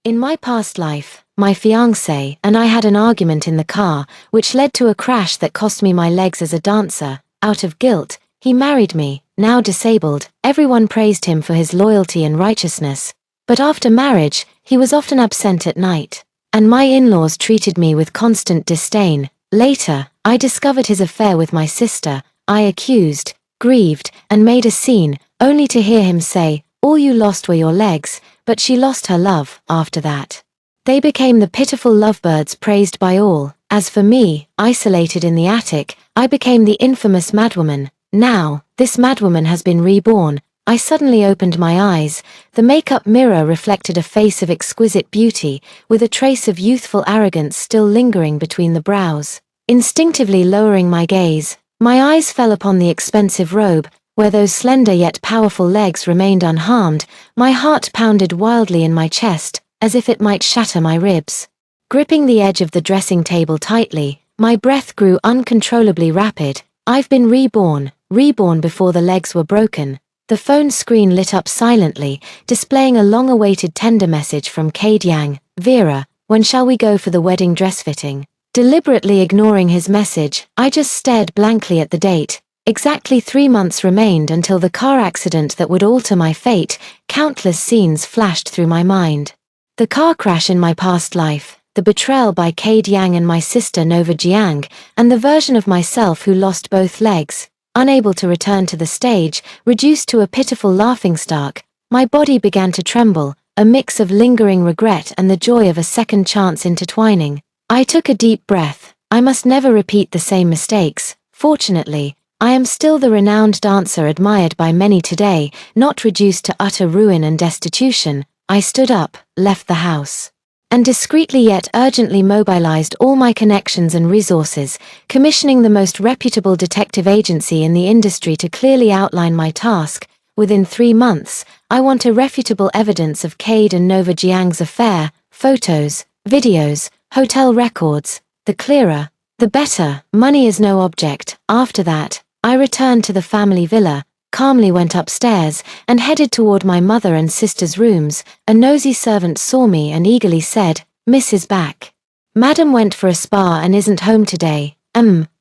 In my past life, my fiancé and I had an argument in the car, which led to a crash that cost me my legs as a dancer. Out of guilt, he married me. Now disabled, everyone praised him for his loyalty and righteousness. But after marriage, he was often absent at night, and my in-laws treated me with constant disdain. Later, I discovered his affair with my sister. I accused, grieved, and made a scene, only to hear him say, "All you lost were your legs," but she lost her love. After that, they became the pitiful lovebirds praised by all. As for me, isolated in the attic, I became the infamous madwoman. Now, this madwoman has been reborn. I suddenly opened my eyes. The makeup mirror reflected a face of exquisite beauty, with a trace of youthful arrogance still lingering between the brows. Instinctively lowering my gaze, my eyes fell upon the expensive robe, where those slender yet powerful legs remained unharmed. My heart pounded wildly in my chest, as if it might shatter my ribs. Gripping the edge of the dressing table tightly, my breath grew uncontrollably rapid. I've been reborn before the legs were broken. The phone screen lit up silently, displaying a long-awaited tender message from Cade Yang. "Vera, when shall we go for the wedding dress fitting?" Deliberately ignoring his message, I just stared blankly at the date. Exactly 3 months remained until the car accident that would alter my fate. Countless scenes flashed through my mind. The car crash in my past life, the betrayal by Cade Yang and my sister Nova Jiang, and the version of myself who lost both legs. Unable to return to the stage, reduced to a pitiful laughingstock, my body began to tremble, a mix of lingering regret and the joy of a second chance intertwining. I took a deep breath. I must never repeat the same mistakes. Fortunately, I am still the renowned dancer admired by many today, not reduced to utter ruin and destitution. I stood up, left the house, and discreetly yet urgently mobilized all my connections and resources, commissioning the most reputable detective agency in the industry to clearly outline my task. Within 3 months, I want irrefutable evidence of Cade and Nova Jiang's affair, photos, videos, hotel records. The clearer, the better. Money is no object. After that, I returned to the family villa, calmly went upstairs, and headed toward my mother and sister's rooms. A nosy servant saw me and eagerly said, "Miss is back. Madam went for a spa and isn't home today."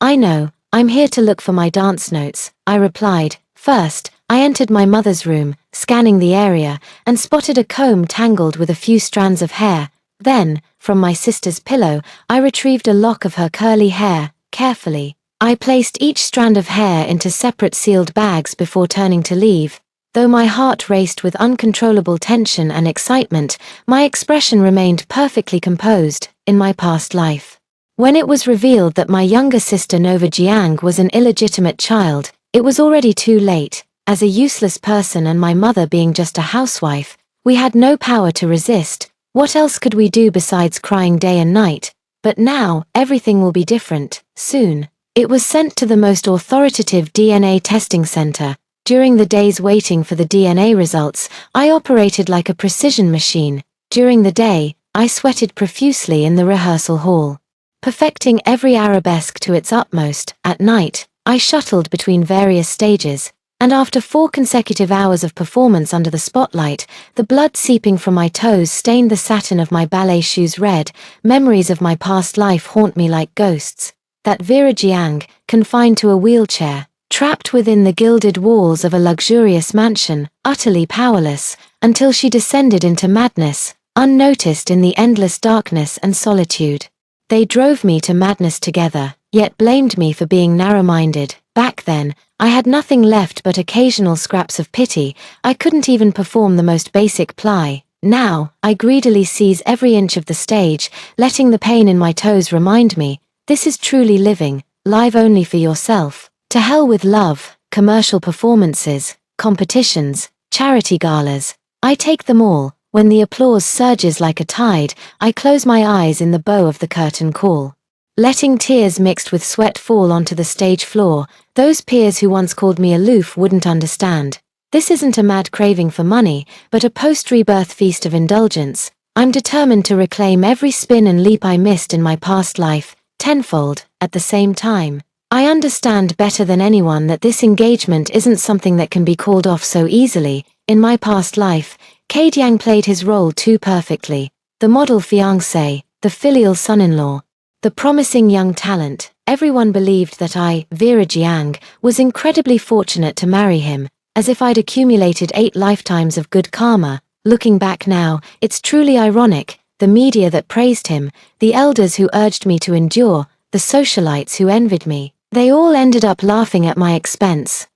I know, I'm here to look for my dance notes," I replied. First, I entered my mother's room, scanning the area, and spotted a comb tangled with a few strands of hair. Then, from my sister's pillow, I retrieved a lock of her curly hair. Carefully, I placed each strand of hair into separate sealed bags before turning to leave. Though my heart raced with uncontrollable tension and excitement, my expression remained perfectly composed. In my past life, when it was revealed that my younger sister Nova Jiang was an illegitimate child, it was already too late. As a useless person and my mother being just a housewife, we had no power to resist. What else could we do besides crying day and night? But now, everything will be different. Soon, it was sent to the most authoritative DNA testing center. During the days waiting for the DNA results, I operated like a precision machine. During the day, I sweated profusely in the rehearsal hall, perfecting every arabesque to its utmost. At night, I shuttled between various stages, and after 4 consecutive hours of performance under the spotlight, the blood seeping from my toes stained the satin of my ballet shoes red. Memories of my past life haunt me like ghosts. That Vera Jiang, confined to a wheelchair, trapped within the gilded walls of a luxurious mansion, utterly powerless, until she descended into madness, unnoticed in the endless darkness and solitude. They drove me to madness together, yet blamed me for being narrow-minded. Back then, I had nothing left but occasional scraps of pity. I couldn't even perform the most basic plie. Now, I greedily seize every inch of the stage, letting the pain in my toes remind me, this is truly living, live only for yourself. To hell with love, commercial performances, competitions, charity galas. I take them all. When the applause surges like a tide, I close my eyes in the bow of the curtain call, letting tears mixed with sweat fall onto the stage floor. Those peers who once called me aloof wouldn't understand. This isn't a mad craving for money, but a post-rebirth feast of indulgence. I'm determined to reclaim every spin and leap I missed in my past life, tenfold. At the same time, I understand better than anyone that this engagement isn't something that can be called off so easily. In my past life, Cade Yang played his role too perfectly. the model fiancé, the filial son-in-law, the promising young talent. Everyone believed that I, Vera Jiang, was incredibly fortunate to marry him, as if I'd accumulated 8 lifetimes of good karma. Looking back now, it's truly ironic. The media that praised him, the elders who urged me to endure, the socialites who envied me, they all ended up laughing at my expense.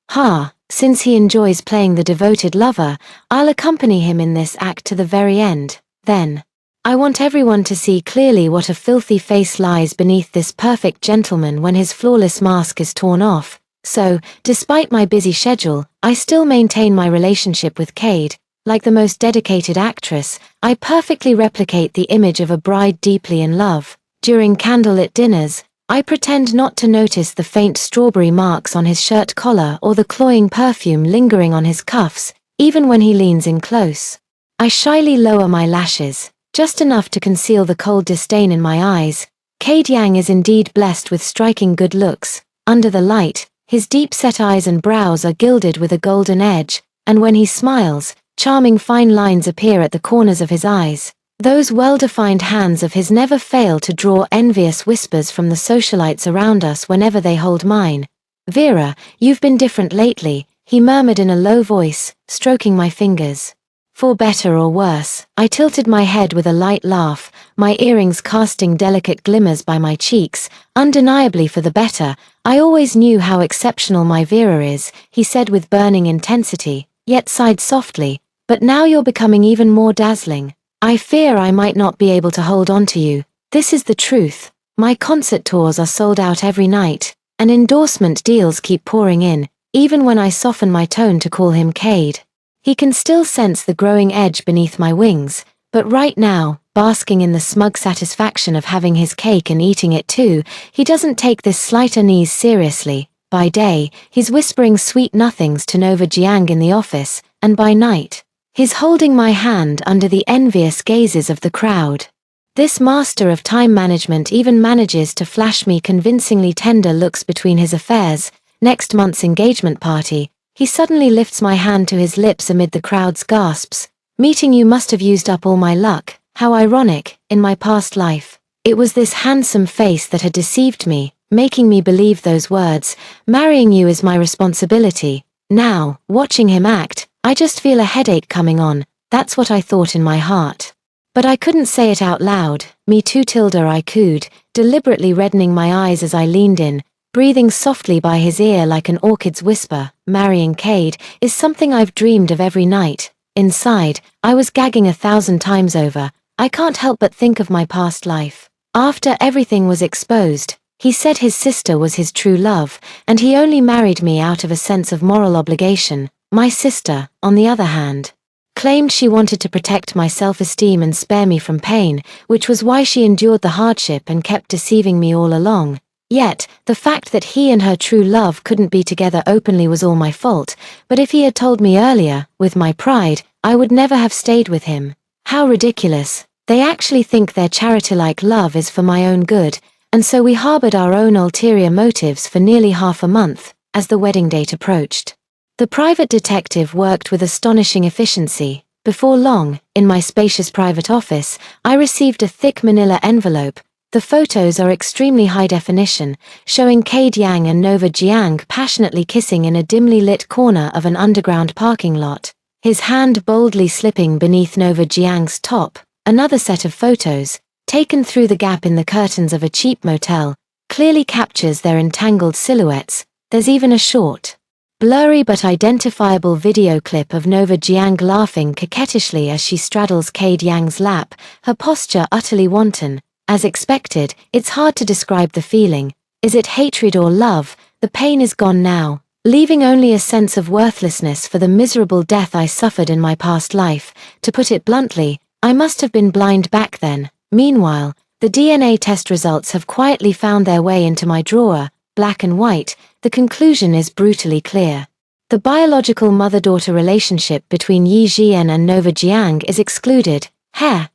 Since he enjoys playing the devoted lover, I'll accompany him in this act to the very end. Then, I want everyone to see clearly what a filthy face lies beneath this perfect gentleman when his flawless mask is torn off. So, despite my busy schedule, I still maintain my relationship with Cade. Like the most dedicated actress, I perfectly replicate the image of a bride deeply in love. During candlelit dinners, I pretend not to notice the faint strawberry marks on his shirt collar or the cloying perfume lingering on his cuffs, even when he leans in close. I shyly lower my lashes, just enough to conceal the cold disdain in my eyes. Cade Yang is indeed blessed with striking good looks. Under the light, his deep-set eyes and brows are gilded with a golden edge, and when he smiles, charming fine lines appear at the corners of his eyes. Those well-defined hands of his never fail to draw envious whispers from the socialites around us whenever they hold mine. "Vera, you've been different lately," he murmured in a low voice, stroking my fingers. For better or worse, I tilted my head with a light laugh, my earrings casting delicate glimmers by my cheeks. "Undeniably for the better. I always knew how exceptional my Vera is," he said with burning intensity, yet sighed softly. "But now you're becoming even more dazzling. I fear I might not be able to hold on to you. This is the truth. My concert tours are sold out every night, and endorsement deals keep pouring in, even when I soften my tone to call him Cade. He can still sense the growing edge beneath my wings, but right now, basking in the smug satisfaction of having his cake and eating it too, he doesn't take this slight unease seriously. By day, he's whispering sweet nothings to Nova Jiang in the office, and by night, he's holding my hand under the envious gazes of the crowd. This master of time management even manages to flash me convincingly tender looks between his affairs. Next month's engagement party, he suddenly lifts my hand to his lips amid the crowd's gasps. "Meeting you must have used up all my luck. How ironic, in my past life. It was this handsome face that had deceived me, making me believe those words, marrying you is my responsibility. Now, watching him act, I just feel a headache coming on." That's what I thought in my heart. But I couldn't say it out loud. "Me too, Tilda," I cooed, deliberately reddening my eyes as I leaned in, breathing softly by his ear like an orchid's whisper. Marrying Cade is something I've dreamed of every night. Inside, I was gagging 1,000 times over. I can't help but think of my past life. After everything was exposed, he said his sister was his true love, and he only married me out of a sense of moral obligation. My sister, on the other hand, claimed she wanted to protect my self-esteem and spare me from pain, which was why she endured the hardship and kept deceiving me all along. Yet, the fact that he and her true love couldn't be together openly was all my fault, but if he had told me earlier, with my pride, I would never have stayed with him. How ridiculous. They actually think their charity-like love is for my own good, and so we harbored our own ulterior motives for nearly half a month, as the wedding date approached. The private detective worked with astonishing efficiency. Before long, in my spacious private office, I received a thick manila envelope. The photos are extremely high definition, showing Cade Yang and Nova Jiang passionately kissing in a dimly lit corner of an underground parking lot, his hand boldly slipping beneath Nova Jiang's top. Another set of photos, taken through the gap in the curtains of a cheap motel, clearly captures their entangled silhouettes. There's even a short, blurry but identifiable video clip of Nova Jiang laughing coquettishly as she straddles Cade Yang's lap, her posture utterly wanton. As expected, it's hard to describe the feeling. Is it hatred or love? The pain is gone now, leaving only a sense of worthlessness for the miserable death I suffered in my past life. To put it bluntly, I must have been blind back then. Meanwhile, the DNA test results have quietly found their way into my drawer, black and white. The conclusion is brutally clear. The biological mother-daughter relationship between Yi Jian and Nova Jiang is excluded. Heh.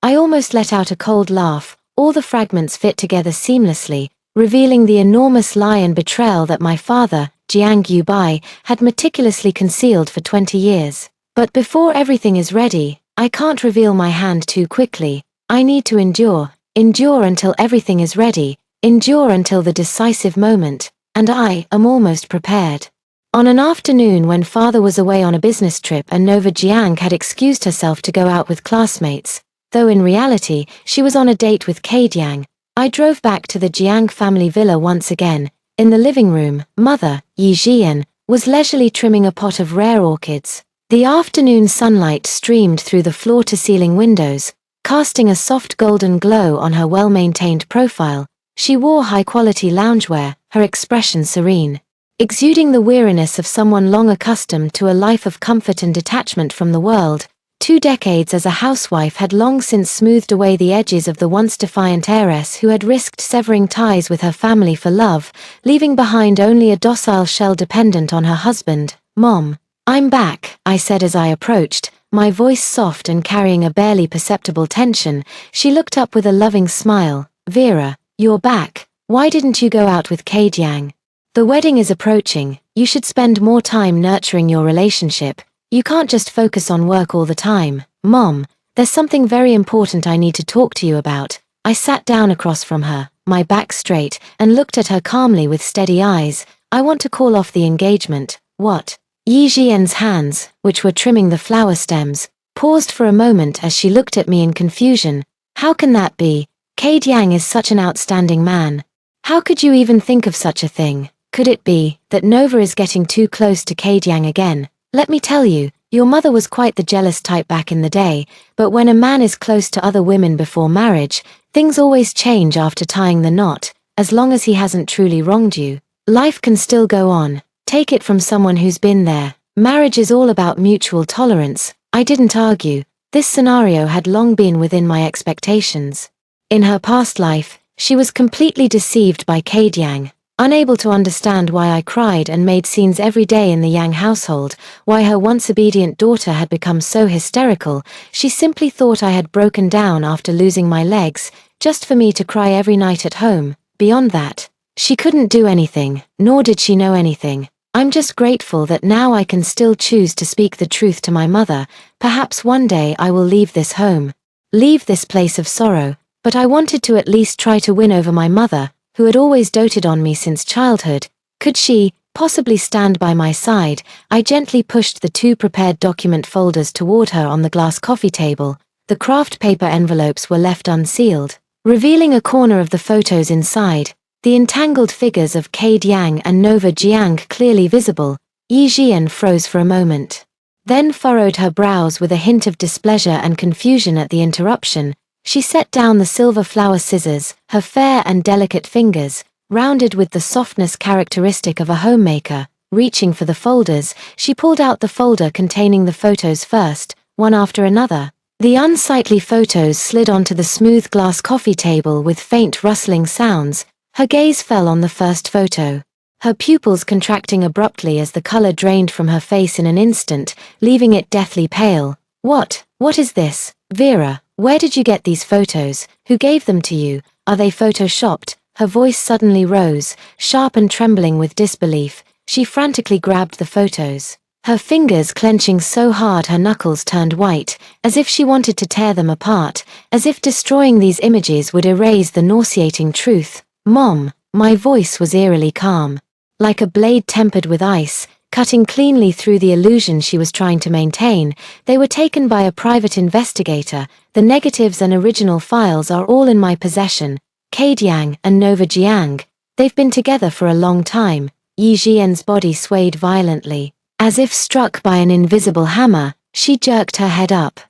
I almost let out a cold laugh. All the fragments fit together seamlessly, revealing the enormous lie and betrayal that my father, Jiang Yubai, had meticulously concealed for 20 years. But before everything is ready, I can't reveal my hand too quickly. I need to endure until everything is ready, endure until the decisive moment, and I am almost prepared. On an afternoon when father was away on a business trip and Nova Jiang had excused herself to go out with classmates, though in reality she was on a date with Kadiang, I drove back to the Jiang family villa once again. In the living room, mother, Yi Jian, was leisurely trimming a pot of rare orchids. The afternoon sunlight streamed through the floor-to-ceiling windows, casting a soft golden glow on her well-maintained profile. She wore high-quality loungewear, her expression serene, exuding the weariness of someone long accustomed to a life of comfort and detachment from the world. 2 decades as a housewife had long since smoothed away the edges of the once defiant heiress who had risked severing ties with her family for love, leaving behind only a docile shell dependent on her husband. "Mom, I'm back," I said as I approached, my voice soft and carrying a barely perceptible tension. She looked up with a loving smile. "Vera, you're back. Why didn't you go out with Kadiang? The wedding is approaching. You should spend more time nurturing your relationship. You can't just focus on work all the time." "Mom, there's something very important I need to talk to you about." I sat down across from her, my back straight, and looked at her calmly with steady eyes. "I want to call off the engagement." "What?" Yi Jian's hands, which were trimming the flower stems, paused for a moment as she looked at me in confusion. "How can that be? Kadiang is such an outstanding man. How could you even think of such a thing? Could it be that Nova is getting too close to Kadiang again? Let me tell you, your mother was quite the jealous type back in the day, but when a man is close to other women before marriage, things always change after tying the knot. As long as he hasn't truly wronged you, life can still go on. Take it from someone who's been there. Marriage is all about mutual tolerance." I didn't argue. This scenario had long been within my expectations. In her past life, she was completely deceived by Kadiang. Unable to understand why I cried and made scenes every day in the Yang household, why her once obedient daughter had become so hysterical, she simply thought I had broken down after losing my legs, just for me to cry every night at home. Beyond that, she couldn't do anything, nor did she know anything. I'm just grateful that now I can still choose to speak the truth to my mother. Perhaps one day I will leave this home, leave this place of sorrow, but I wanted to at least try to win over my mother, who had always doted on me since childhood. Could she possibly stand by my side? I gently pushed the 2 prepared document folders toward her on the glass coffee table. The craft paper envelopes were left unsealed, revealing a corner of the photos inside, the entangled figures of Kadiang and Nova Jiang clearly visible. Yi Jian froze for a moment, then furrowed her brows with a hint of displeasure and confusion at the interruption. She set down the silver flower scissors, her fair and delicate fingers, rounded with the softness characteristic of a homemaker. Reaching for the folders, she pulled out the folder containing the photos first, one after another. The unsightly photos slid onto the smooth glass coffee table with faint rustling sounds. Her gaze fell on the first photo, her pupils contracting abruptly as the color drained from her face in an instant, leaving it deathly pale. What is this? Vera, where did you get these photos? Who gave them to you? Are they photoshopped?" Her voice suddenly rose, sharp and trembling with disbelief. She frantically grabbed the photos, her fingers clenching so hard her knuckles turned white, as if she wanted to tear them apart, as if destroying these images would erase the nauseating truth. "Mom," my voice was eerily calm, like a blade tempered with ice, cutting cleanly through the illusion she was trying to maintain. "They were taken by a private investigator. The negatives and original files are all in my possession. Kadiang and Nova Jiang, they've been together for a long time." Yi Jian's body swayed violently. As if struck by an invisible hammer, she jerked her head up,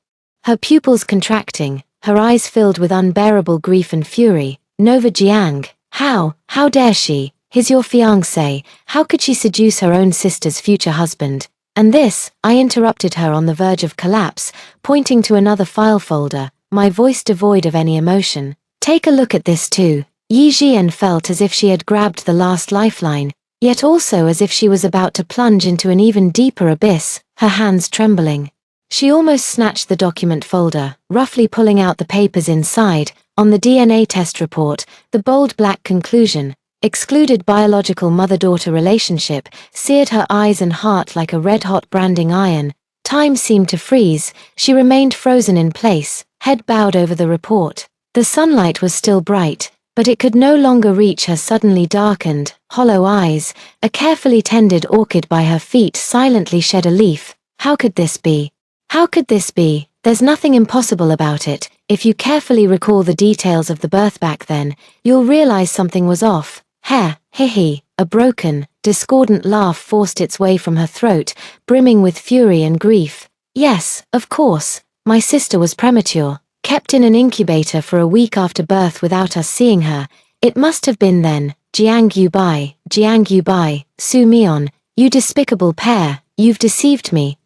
her pupils contracting, her eyes filled with unbearable grief and fury. "Nova Jiang, how dare she? He's your fiancé. How could she seduce her own sister's future husband? And this," I interrupted her on the verge of collapse, pointing to another file folder, my voice devoid of any emotion. "Take a look at this too." Yi Jian felt as if she had grabbed the last lifeline, yet also as if she was about to plunge into an even deeper abyss, her hands trembling. She almost snatched the document folder, roughly pulling out the papers inside. On the DNA test report, the bold black conclusion, "Excluded biological mother-daughter relationship," seared her eyes and heart like a red-hot branding iron. Time seemed to freeze. She remained frozen in place, head bowed over the report. The sunlight was still bright, but it could no longer reach her suddenly darkened, hollow eyes. A carefully tended orchid by her feet silently shed a leaf. How could this be? How could this be? There's nothing impossible about it. If you carefully recall the details of the birth back then, you'll realize something was off. Hee. A broken, discordant laugh forced its way from her throat, brimming with fury and grief. Yes, of course. My sister was premature, kept in an incubator for a week after birth without us seeing her. It must have been then. Jiang Yubai, Su Mion, you despicable pair, you've deceived me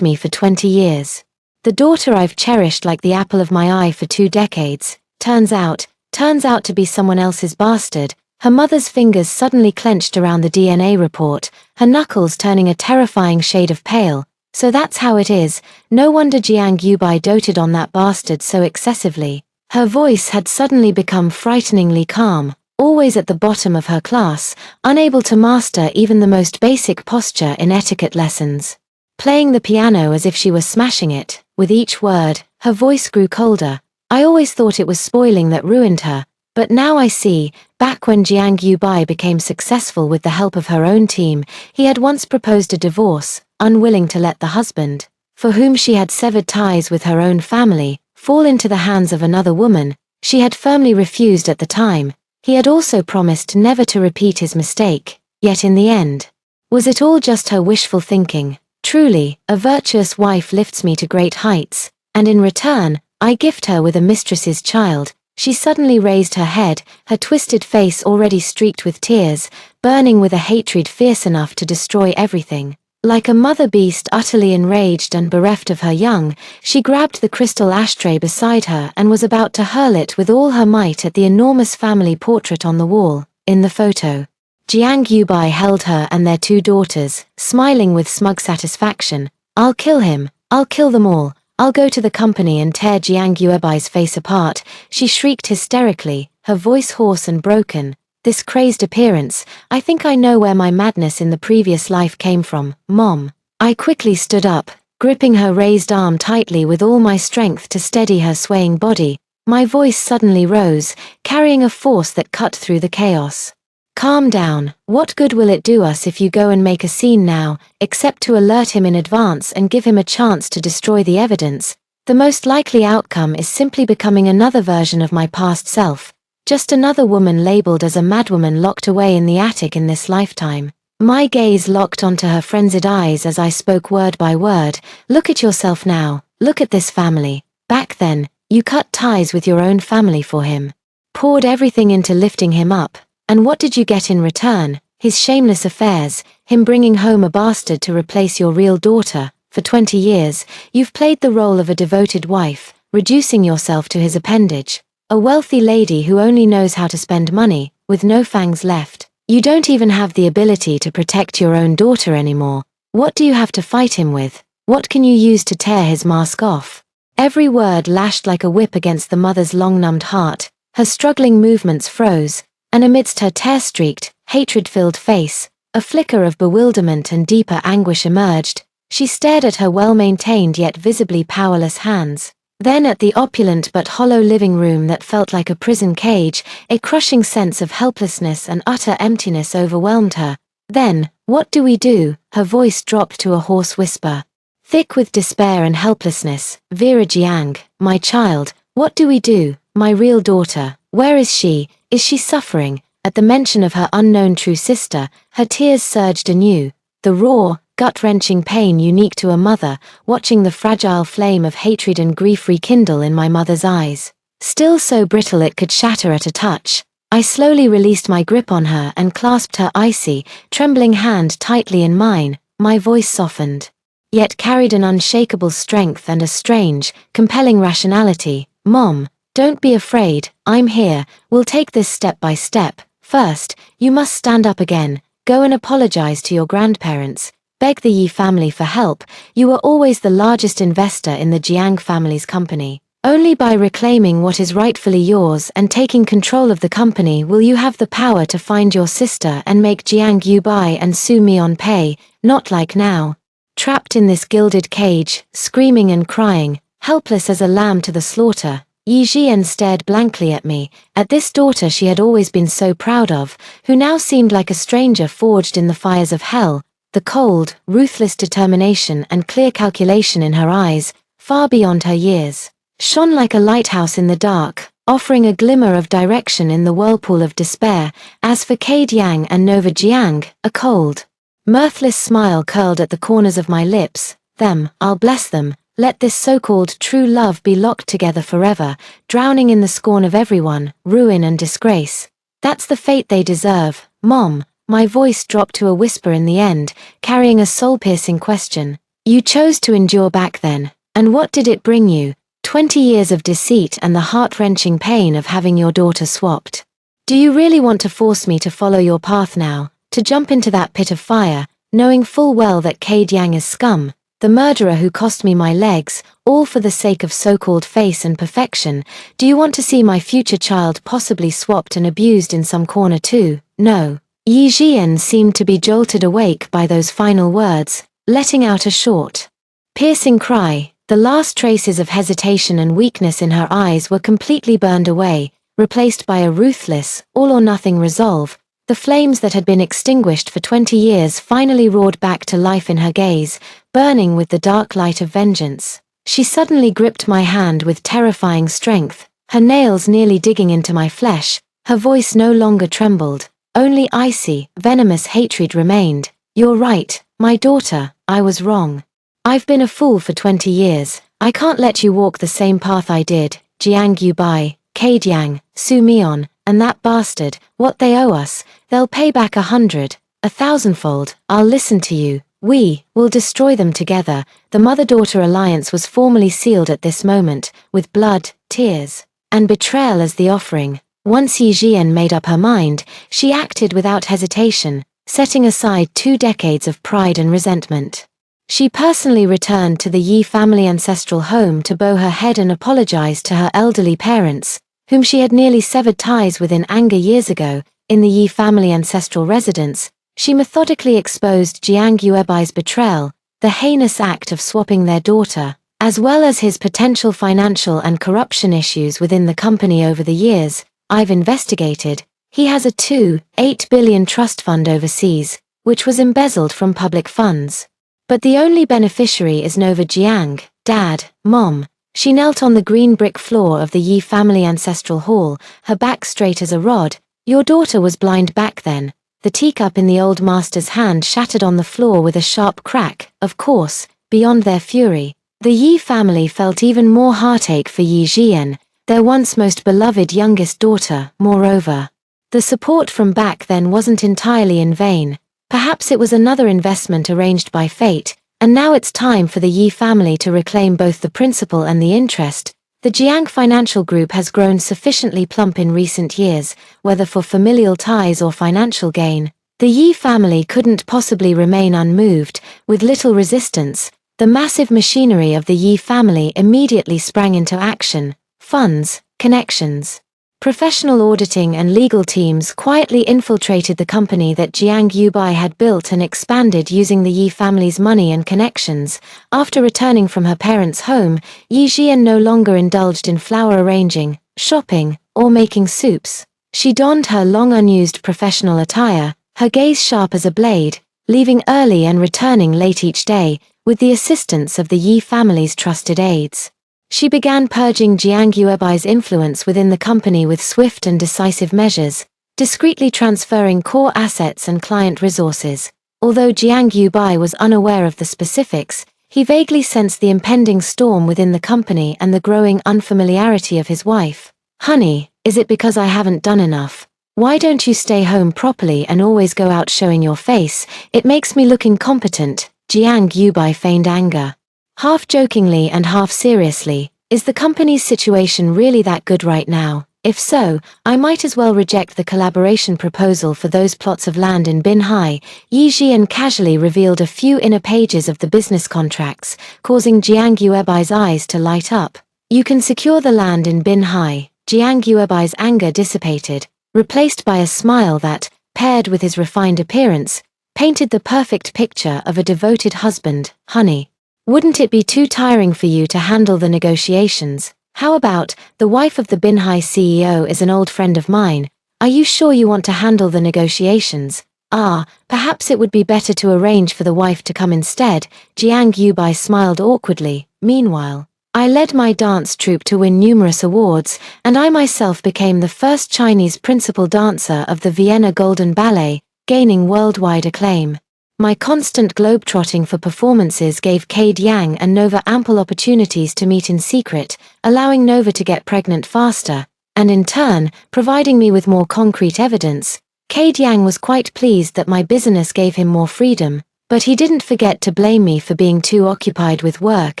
for 20 years. The daughter I've cherished like the apple of my eye for 2 decades, turns out to be someone else's bastard. Her mother's fingers suddenly clenched around the DNA report, her knuckles turning a terrifying shade of pale. So that's how it is. No wonder Jiang Yubai doted on that bastard so excessively. Her voice had suddenly become frighteningly calm, always at the bottom of her class, unable to master even the most basic posture in etiquette lessons. Playing the piano as if she were smashing it, with each word, her voice grew colder. I always thought it was spoiling that ruined her, but now I see, back when Jiang Yubai became successful with the help of her own team, he had once proposed a divorce, unwilling to let the husband, for whom she had severed ties with her own family, fall into the hands of another woman. She had firmly refused at the time. He had also promised never to repeat his mistake, yet in the end, was it all just her wishful thinking? Truly, a virtuous wife lifts me to great heights, and in return, I gift her with a mistress's child. She suddenly raised her head, her twisted face already streaked with tears, burning with a hatred fierce enough to destroy everything. Like a mother beast utterly enraged and bereft of her young, she grabbed the crystal ashtray beside her and was about to hurl it with all her might at the enormous family portrait on the wall. In the photo, Jiang Yubai held her and their 2 daughters, smiling with smug satisfaction. I'll kill him. I'll kill them all. I'll go to the company and tear Jiang Yuebai's face apart, she shrieked hysterically, her voice hoarse and broken. This crazed appearance, I think I know where my madness in the previous life came from, Mom. I quickly stood up, gripping her raised arm tightly with all my strength to steady her swaying body. My voice suddenly rose, carrying a force that cut through the chaos. Calm down. What good will it do us if you go and make a scene now, except to alert him in advance and give him a chance to destroy the evidence? The most likely outcome is simply becoming another version of my past self, just another woman labeled as a madwoman locked away in the attic in this lifetime. My gaze locked onto her frenzied eyes as I spoke word by word. Look at yourself now, look at this family. Back then, you cut ties with your own family for him, poured everything into lifting him up. And what did you get in return? His shameless affairs, him bringing home a bastard to replace your real daughter. For 20 years, you've played the role of a devoted wife, reducing yourself to his appendage. A wealthy lady who only knows how to spend money, with no fangs left. You don't even have the ability to protect your own daughter anymore. What do you have to fight him with? What can you use to tear his mask off? Every word lashed like a whip against the mother's long-numbed heart. Her struggling movements froze, and amidst her tear-streaked, hatred-filled face, a flicker of bewilderment and deeper anguish emerged. She stared at her well-maintained yet visibly powerless hands. Then at the opulent but hollow living room that felt like a prison cage, a crushing sense of helplessness and utter emptiness overwhelmed her. Then, what do we do? Her voice dropped to a hoarse whisper, thick with despair and helplessness. Vera Jiang, my child, what do we do? My real daughter, where is she? Is she suffering? At the mention of her unknown true sister, her tears surged anew. The raw, gut-wrenching pain unique to a mother, watching the fragile flame of hatred and grief rekindle in my mother's eyes. Still so brittle it could shatter at a touch, I slowly released my grip on her and clasped her icy, trembling hand tightly in mine. My voice softened, yet carried an unshakable strength and a strange, compelling rationality. Mom, don't be afraid, I'm here, we'll take this step by step. First, you must stand up again, go and apologize to your grandparents, beg the Yi family for help. You were always the largest investor in the Jiang family's company. Only by reclaiming what is rightfully yours and taking control of the company will you have the power to find your sister and make Jiang Yubai and Su Mion pay, not like now. trapped in this gilded cage, screaming and crying, helpless as a lamb to the slaughter. Yi Jian stared blankly at me, at this daughter she had always been so proud of, who now seemed like a stranger forged in the fires of hell. The cold, ruthless determination and clear calculation in her eyes, far beyond her years, shone like a lighthouse in the dark, offering a glimmer of direction in the whirlpool of despair. As for Cade Yang and Nova Jiang, a cold, mirthless smile curled at the corners of my lips. I'll bless them. Let this so-called true love be locked together forever, drowning in the scorn of everyone, ruin and disgrace. That's the fate they deserve, Mom. My voice dropped to a whisper in the end, carrying a soul-piercing question. You chose to endure back then, and what did it bring you? 20 years of deceit and the heart-wrenching pain of having your daughter swapped. Do you really want to force me to follow your path now, to jump into that pit of fire, knowing full well that Cade Yang is scum? The murderer who cost me my legs, all for the sake of so-called face and perfection. Do you want to see my future child possibly swapped and abused in some corner too? No. Yi Jian seemed to be jolted awake by those final words, letting out a short, piercing cry. The last traces of hesitation and weakness in her eyes were completely burned away, replaced by a ruthless, all-or-nothing resolve. The flames that had been extinguished for 20 years finally roared back to life in her gaze, burning with the dark light of vengeance. She suddenly gripped my hand with terrifying strength, her nails nearly digging into my flesh. Her voice no longer trembled, only icy, venomous hatred remained. You're right, my daughter, I was wrong. I've been a fool for 20 years. I can't let you walk the same path I did. Jiang Yubai, Cade Yang, Su Mion, and that bastard, what they owe us, they'll pay back 100, 1,000-fold. I'll listen to you. We will destroy them together. The mother-daughter alliance was formally sealed at this moment, with blood, tears, and betrayal as the offering. Once Yi Jian made up her mind, she acted without hesitation, setting aside 2 decades of pride and resentment. She personally returned to the Yi family ancestral home to bow her head and apologize to her elderly parents, whom she had nearly severed ties with in anger years ago. In the Yi family ancestral residence, she methodically exposed Jiang Yuebai's betrayal, the heinous act of swapping their daughter, as well as his potential financial and corruption issues within the company over the years. I've investigated. He has a 2.8 billion trust fund overseas, which was embezzled from public funds. But the only beneficiary is Nova Jiang. Dad, Mom. She knelt on the green brick floor of the Yi family ancestral hall, her back straight as a rod. Your daughter was blind back then. The teacup in the old master's hand shattered on the floor with a sharp crack. Of course, beyond their fury, the Yi family felt even more heartache for Yi Jian, their once most beloved youngest daughter. Moreover, the support from back then wasn't entirely in vain. Perhaps it was another investment arranged by fate, and now it's time for the Yi family to reclaim both the principal and the interest. The Jiang Financial Group has grown sufficiently plump in recent years, whether for familial ties or financial gain. The Yi family couldn't possibly remain unmoved. With little resistance, the massive machinery of the Yi family immediately sprang into action. Funds, connections, professional auditing and legal teams quietly infiltrated the company that Jiang Yubai had built and expanded using the Yi family's money and connections. After returning from her parents' home, Yi Jian no longer indulged in flower arranging, shopping, or making soups. She donned her long unused professional attire, her gaze sharp as a blade, leaving early and returning late each day, with the assistance of the Yi family's trusted aides. She began purging Jiang Yuebai's influence within the company with swift and decisive measures, discreetly transferring core assets and client resources. Although Jiang Yubai was unaware of the specifics, he vaguely sensed the impending storm within the company and the growing unfamiliarity of his wife. Honey, is it because I haven't done enough? Why don't you stay home properly and always go out showing your face? It makes me look incompetent. Jiang Yubai feigned anger, half jokingly and half seriously. Is the company's situation really that good right now? If so, I might as well reject the collaboration proposal for those plots of land in Binhai. Yi Jian casually revealed a few inner pages of the business contracts, causing Jiang Yuebai's eyes to light up. You can secure the land in Binhai. Jiang Yuebai's anger dissipated, replaced by a smile that, paired with his refined appearance, painted the perfect picture of a devoted husband. Honey, wouldn't it be too tiring for you to handle the negotiations? How about, the wife of the Binhai CEO is an old friend of mine. Are you sure you want to handle the negotiations? Perhaps it would be better to arrange for the wife to come instead. Jiang Yubai smiled awkwardly. Meanwhile, I led my dance troupe to win numerous awards, and I myself became the first Chinese principal dancer of the Vienna Golden Ballet, gaining worldwide acclaim. My constant globetrotting for performances gave Cade Yang and Nova ample opportunities to meet in secret, allowing Nova to get pregnant faster, and in turn, providing me with more concrete evidence. Cade Yang was quite pleased that my busyness gave him more freedom, but he didn't forget to blame me for being too occupied with work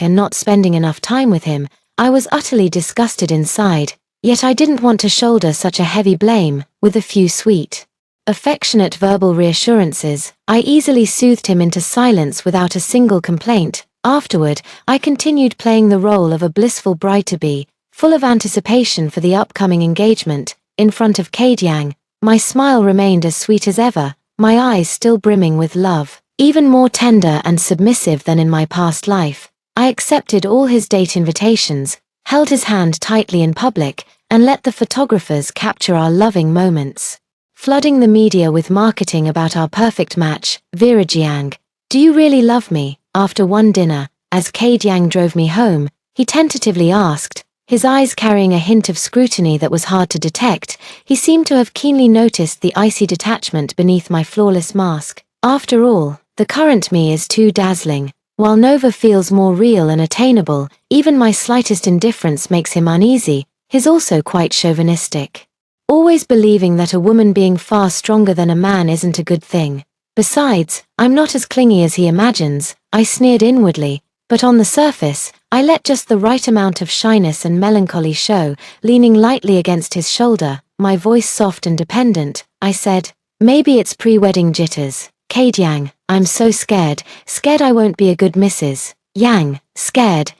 and not spending enough time with him. I was utterly disgusted inside, yet I didn't want to shoulder such a heavy blame. With a few sweet, affectionate verbal reassurances, I easily soothed him into silence without a single complaint. Afterward, I continued playing the role of a blissful bride-to-be, full of anticipation for the upcoming engagement. In front of Cade Yang, my smile remained as sweet as ever, my eyes still brimming with love. Even more tender and submissive than in my past life, I accepted all his date invitations, held his hand tightly in public, and let the photographers capture our loving moments. Flooding the media with marketing about our perfect match. Vera Jiang, do you really love me? After one dinner, as Cade Yang drove me home, he tentatively asked, his eyes carrying a hint of scrutiny that was hard to detect. He seemed to have keenly noticed the icy detachment beneath my flawless mask. After all, the current me is too dazzling. While Nova feels more real and attainable, even my slightest indifference makes him uneasy. He's also quite chauvinistic, always believing that a woman being far stronger than a man isn't a good thing. Besides, I'm not as clingy as he imagines. I sneered inwardly, but on the surface, I let just the right amount of shyness and melancholy show. Leaning lightly against his shoulder, my voice soft and dependent, I said, maybe it's pre-wedding jitters. Cade Yang, I'm so scared I won't be a good Mrs. Yang. Scared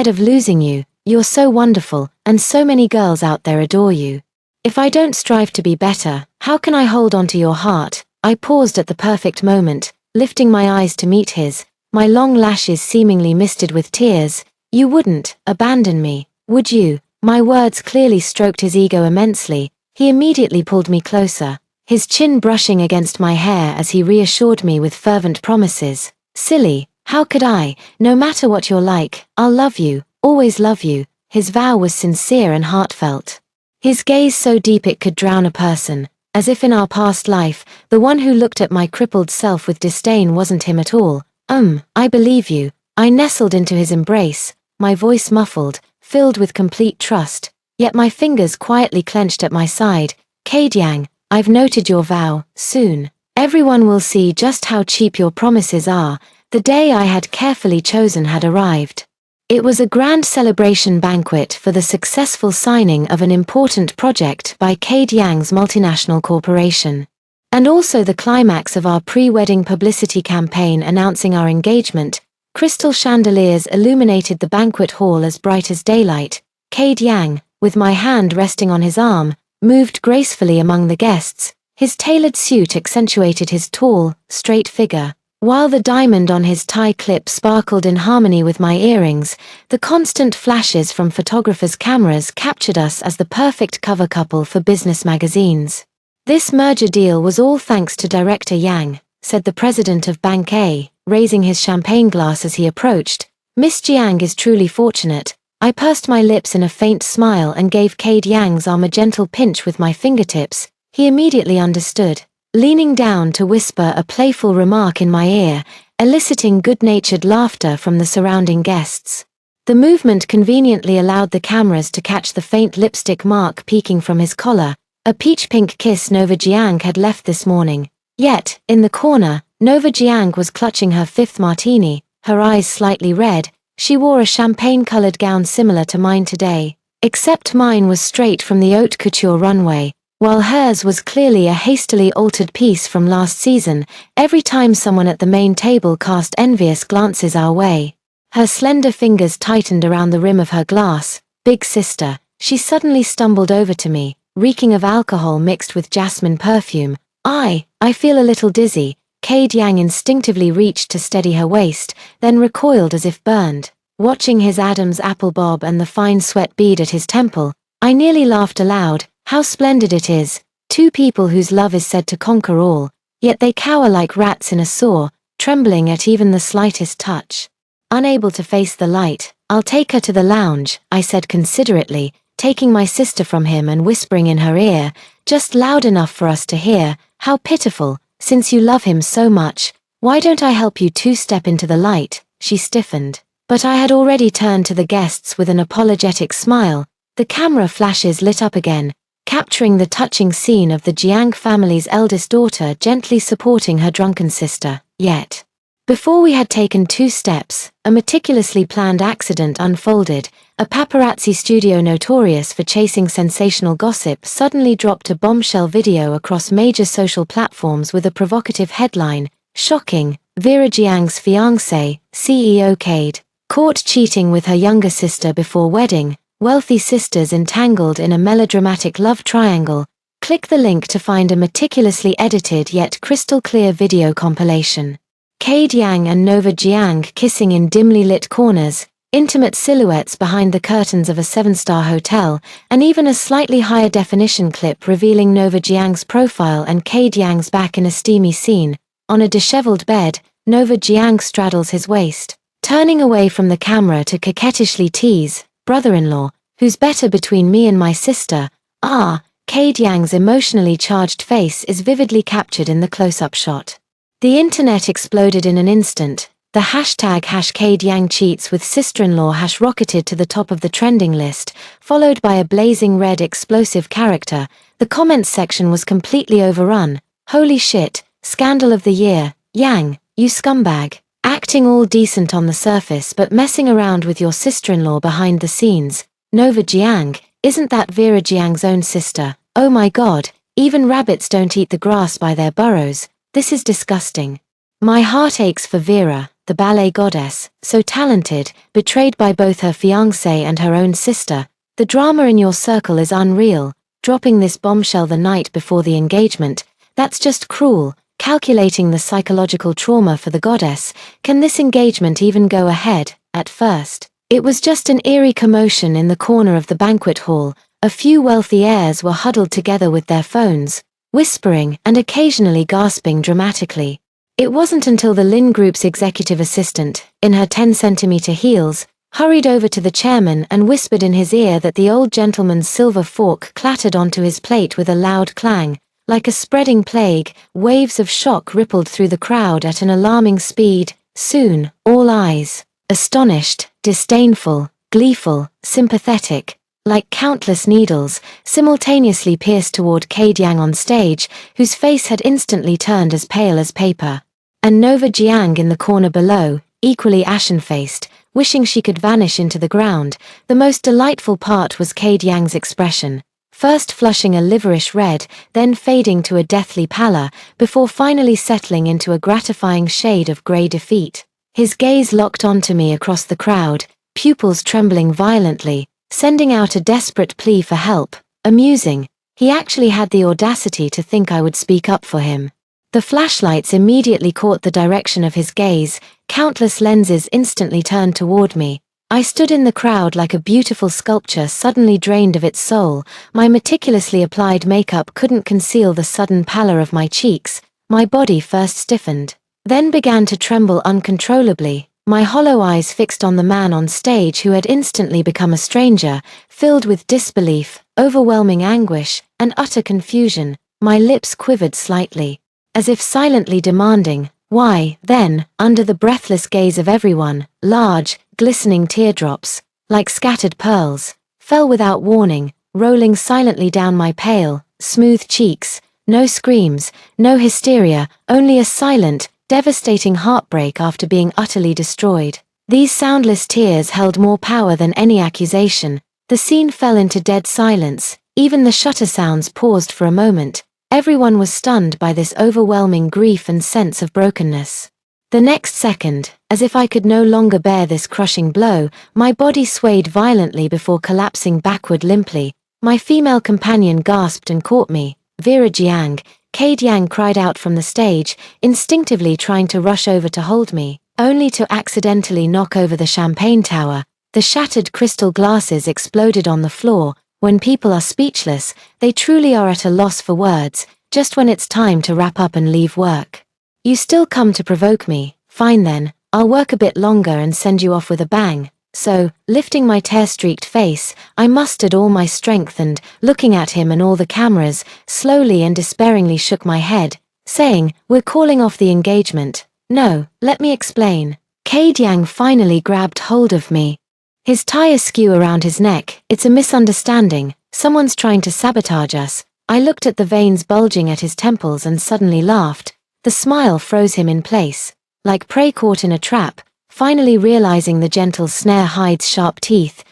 of losing you. You're so wonderful, and so many girls out there adore you. If I don't strive to be better, how can I hold on to your heart? I paused at the perfect moment, lifting my eyes to meet his, my long lashes seemingly misted with tears. You wouldn't abandon me, would you? My words clearly stroked his ego immensely. He immediately pulled me closer, his chin brushing against my hair as he reassured me with fervent promises. Silly, how could I? No matter what you're like, I'll love you, always love you. His vow was sincere and heartfelt. His gaze so deep it could drown a person, as if in our past life, the one who looked at my crippled self with disdain wasn't him at all. I believe you. I nestled into his embrace, my voice muffled, filled with complete trust, yet my fingers quietly clenched at my side. Cade Yang, I've noted your vow. Soon, everyone will see just how cheap your promises are. The day I had carefully chosen had arrived. It was a grand celebration banquet for the successful signing of an important project by Cade Yang's multinational corporation, and also the climax of our pre-wedding publicity campaign announcing our engagement. Crystal chandeliers illuminated the banquet hall as bright as daylight. Cade Yang, with my hand resting on his arm, moved gracefully among the guests. His tailored suit accentuated his tall, straight figure, while the diamond on his tie clip sparkled in harmony with my earrings. The constant flashes from photographers' cameras captured us as the perfect cover couple for business magazines. This merger deal was all thanks to Director Yang, said the president of Bank A, raising his champagne glass as he approached. Miss Jiang is truly fortunate. I pursed my lips in a faint smile and gave Cade Yang's arm a gentle pinch with my fingertips. He immediately understood, leaning down to whisper a playful remark in my ear, eliciting good-natured laughter from the surrounding guests. The movement conveniently allowed the cameras to catch the faint lipstick mark peeking from his collar, a peach-pink kiss Nova Jiang had left this morning. Yet, in the corner, Nova Jiang was clutching her fifth martini, her eyes slightly red. She wore a champagne-colored gown similar to mine today, except mine was straight from the haute couture runway, while hers was clearly a hastily altered piece from last season. Every time someone at the main table cast envious glances our way, her slender fingers tightened around the rim of her glass. Big sister, she suddenly stumbled over to me, reeking of alcohol mixed with jasmine perfume. I feel a little dizzy. Cade Yang instinctively reached to steady her waist, then recoiled as if burned. Watching his Adam's apple bob and the fine sweat bead at his temple, I nearly laughed aloud. How splendid it is, two people whose love is said to conquer all, yet they cower like rats in a sewer, trembling at even the slightest touch. Unable to face the light, "I'll take her to the lounge," I said considerately, taking my sister from him and whispering in her ear, just loud enough for us to hear, "How pitiful, since you love him so much, why don't I help you two step into the light?" She stiffened. But I had already turned to the guests with an apologetic smile. The camera flashes lit up again, capturing the touching scene of the Jiang family's eldest daughter gently supporting her drunken sister. Yet, before we had taken 2 steps, a meticulously planned accident unfolded. A paparazzi studio notorious for chasing sensational gossip suddenly dropped a bombshell video across major social platforms with a provocative headline, "Shocking, Vera Jiang's fiancé, CEO Cade, caught cheating with her younger sister before wedding, wealthy sisters entangled in a melodramatic love triangle." Click the link to find a meticulously edited yet crystal clear video compilation. Cade Yang and Nova Jiang kissing in dimly lit corners, intimate silhouettes behind the curtains of a 7-star hotel, and even a slightly higher definition clip revealing Nova Jiang's profile and Cade Yang's back in a steamy scene. On a disheveled bed, Nova Jiang straddles his waist, turning away from the camera to coquettishly tease, "Brother-in-law, who's better between me and my sister?" Ah, Cade Yang's emotionally charged face is vividly captured in the close-up shot. The internet exploded in an instant. The hashtag #CadeYangCheats with sister-in-law rocketed to the top of the trending list, followed by a blazing red explosive character. The comments section was completely overrun. "Holy shit, scandal of the year, Yang, you scumbag. Acting all decent on the surface but messing around with your sister-in-law behind the scenes. Nova Jiang, isn't that Vera Jiang's own sister? Oh my god, even rabbits don't eat the grass by their burrows. This is disgusting." My heart aches for Vera, the ballet goddess, so talented, betrayed by both her fiancé and her own sister. The drama in your circle is unreal. Dropping this bombshell the night before the engagement, that's just cruel. Calculating the psychological trauma for the goddess, can this engagement even go ahead? At first, it was just an eerie commotion in the corner of the banquet hall. A few wealthy heirs were huddled together with their phones, whispering and occasionally gasping dramatically. It wasn't until the Lin Group's executive assistant, in her 10-centimeter heels, hurried over to the chairman and whispered in his ear that the old gentleman's silver fork clattered onto his plate with a loud clang. Like a spreading plague, waves of shock rippled through the crowd at an alarming speed. Soon, all eyes, astonished, disdainful, gleeful, sympathetic, like countless needles, simultaneously pierced toward Cade Yang on stage, whose face had instantly turned as pale as paper. And Nova Jiang in the corner below, equally ashen-faced, wishing she could vanish into the ground. The most delightful part was Cade Yang's expression, first flushing a liverish red, then fading to a deathly pallor, before finally settling into a gratifying shade of grey defeat. His gaze locked onto me across the crowd, pupils trembling violently, sending out a desperate plea for help. Amusing, he actually had the audacity to think I would speak up for him. The flashlights immediately caught the direction of his gaze, countless lenses instantly turned toward me. I stood in the crowd like a beautiful sculpture suddenly drained of its soul. My meticulously applied makeup couldn't conceal the sudden pallor of my cheeks. My body first stiffened, then began to tremble uncontrollably, my hollow eyes fixed on the man on stage who had instantly become a stranger, filled with disbelief, overwhelming anguish, and utter confusion. My lips quivered slightly, as if silently demanding, "Why?" Then, under the breathless gaze of everyone, large, glistening teardrops, like scattered pearls, fell without warning, rolling silently down my pale, smooth cheeks. No screams, no hysteria, only a silent, devastating heartbreak after being utterly destroyed. These soundless tears held more power than any accusation. The scene fell into dead silence, even the shutter sounds paused for a moment. Everyone was stunned by this overwhelming grief and sense of brokenness. The next second, as if I could no longer bear this crushing blow, my body swayed violently before collapsing backward limply. My female companion gasped and caught me. "Vera Jiang, Cade Yang cried out from the stage, instinctively trying to rush over to hold me, only to accidentally knock over the champagne tower. The shattered crystal glasses exploded on the floor. When people are speechless, they truly are at a loss for words, just when it's time to wrap up and leave work. You still come to provoke me. Fine then, I'll work a bit longer and send you off with a bang. So, lifting my tear-streaked face, I mustered all my strength and, looking at him and all the cameras, slowly and despairingly shook my head, saying, "We're calling off the engagement." "No, let me explain." Cade Yang finally grabbed hold of me. His tie askew around his neck. "It's a misunderstanding. Someone's trying to sabotage us." I looked at the veins bulging at his temples and suddenly laughed. The smile froze him in place. Like prey caught in a trap, finally realizing the gentle snare hides sharp teeth,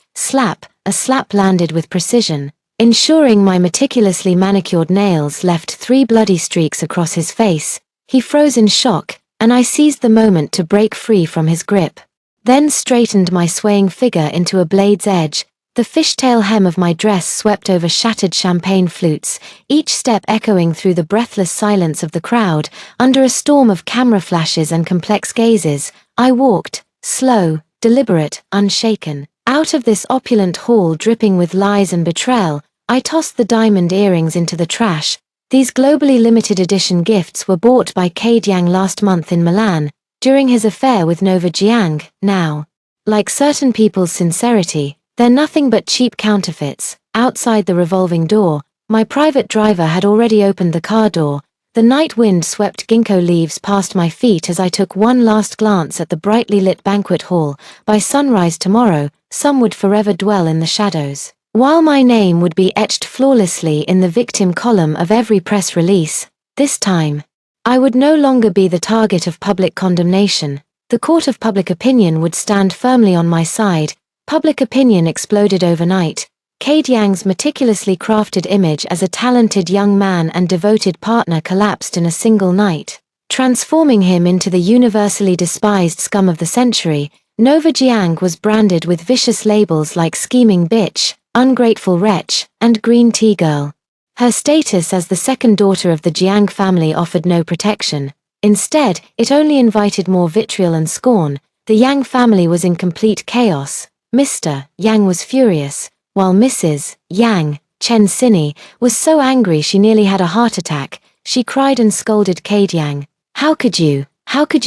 a slap landed with precision, ensuring my meticulously manicured nails left 3 bloody streaks across his face. He froze in shock, and I seized the moment to break free from his grip. Then straightened my swaying figure into a blade's edge. The fishtail hem of my dress swept over shattered champagne flutes, each step echoing through the breathless silence of the crowd. Under a storm of camera flashes and complex gazes, I walked, slow, deliberate, unshaken, out of this opulent hall dripping with lies and betrayal. I tossed the diamond earrings into the trash. These globally limited edition gifts were bought by Cade Yang last month in Milan, during his affair with Nova Jiang. Now, like certain people's sincerity, they're nothing but cheap counterfeits. Outside the revolving door, my private driver had already opened the car door. The night wind swept ginkgo leaves past my feet as I took one last glance at the brightly lit banquet hall. By sunrise tomorrow, some would forever dwell in the shadows, while my name would be etched flawlessly in the victim column of every press release. This time, I would no longer be the target of public condemnation. The court of public opinion would stand firmly on my side. Public opinion exploded overnight. Cade Yang's meticulously crafted image as a talented young man and devoted partner collapsed in a single night, transforming him into the universally despised scum of the century. Nova Jiang was branded with vicious labels like scheming bitch, ungrateful wretch, and green tea girl. Her status as the second daughter of the Jiang family offered no protection. Instead, it only invited more vitriol and scorn. The Yang family was in complete chaos. Mr. Yang was furious, while Mrs. Yang, Chen Xinyi, was so angry she nearly had a heart attack. She cried and scolded Cade Yang. How could you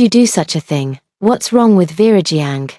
do such a thing? What's wrong with Vera Jiang?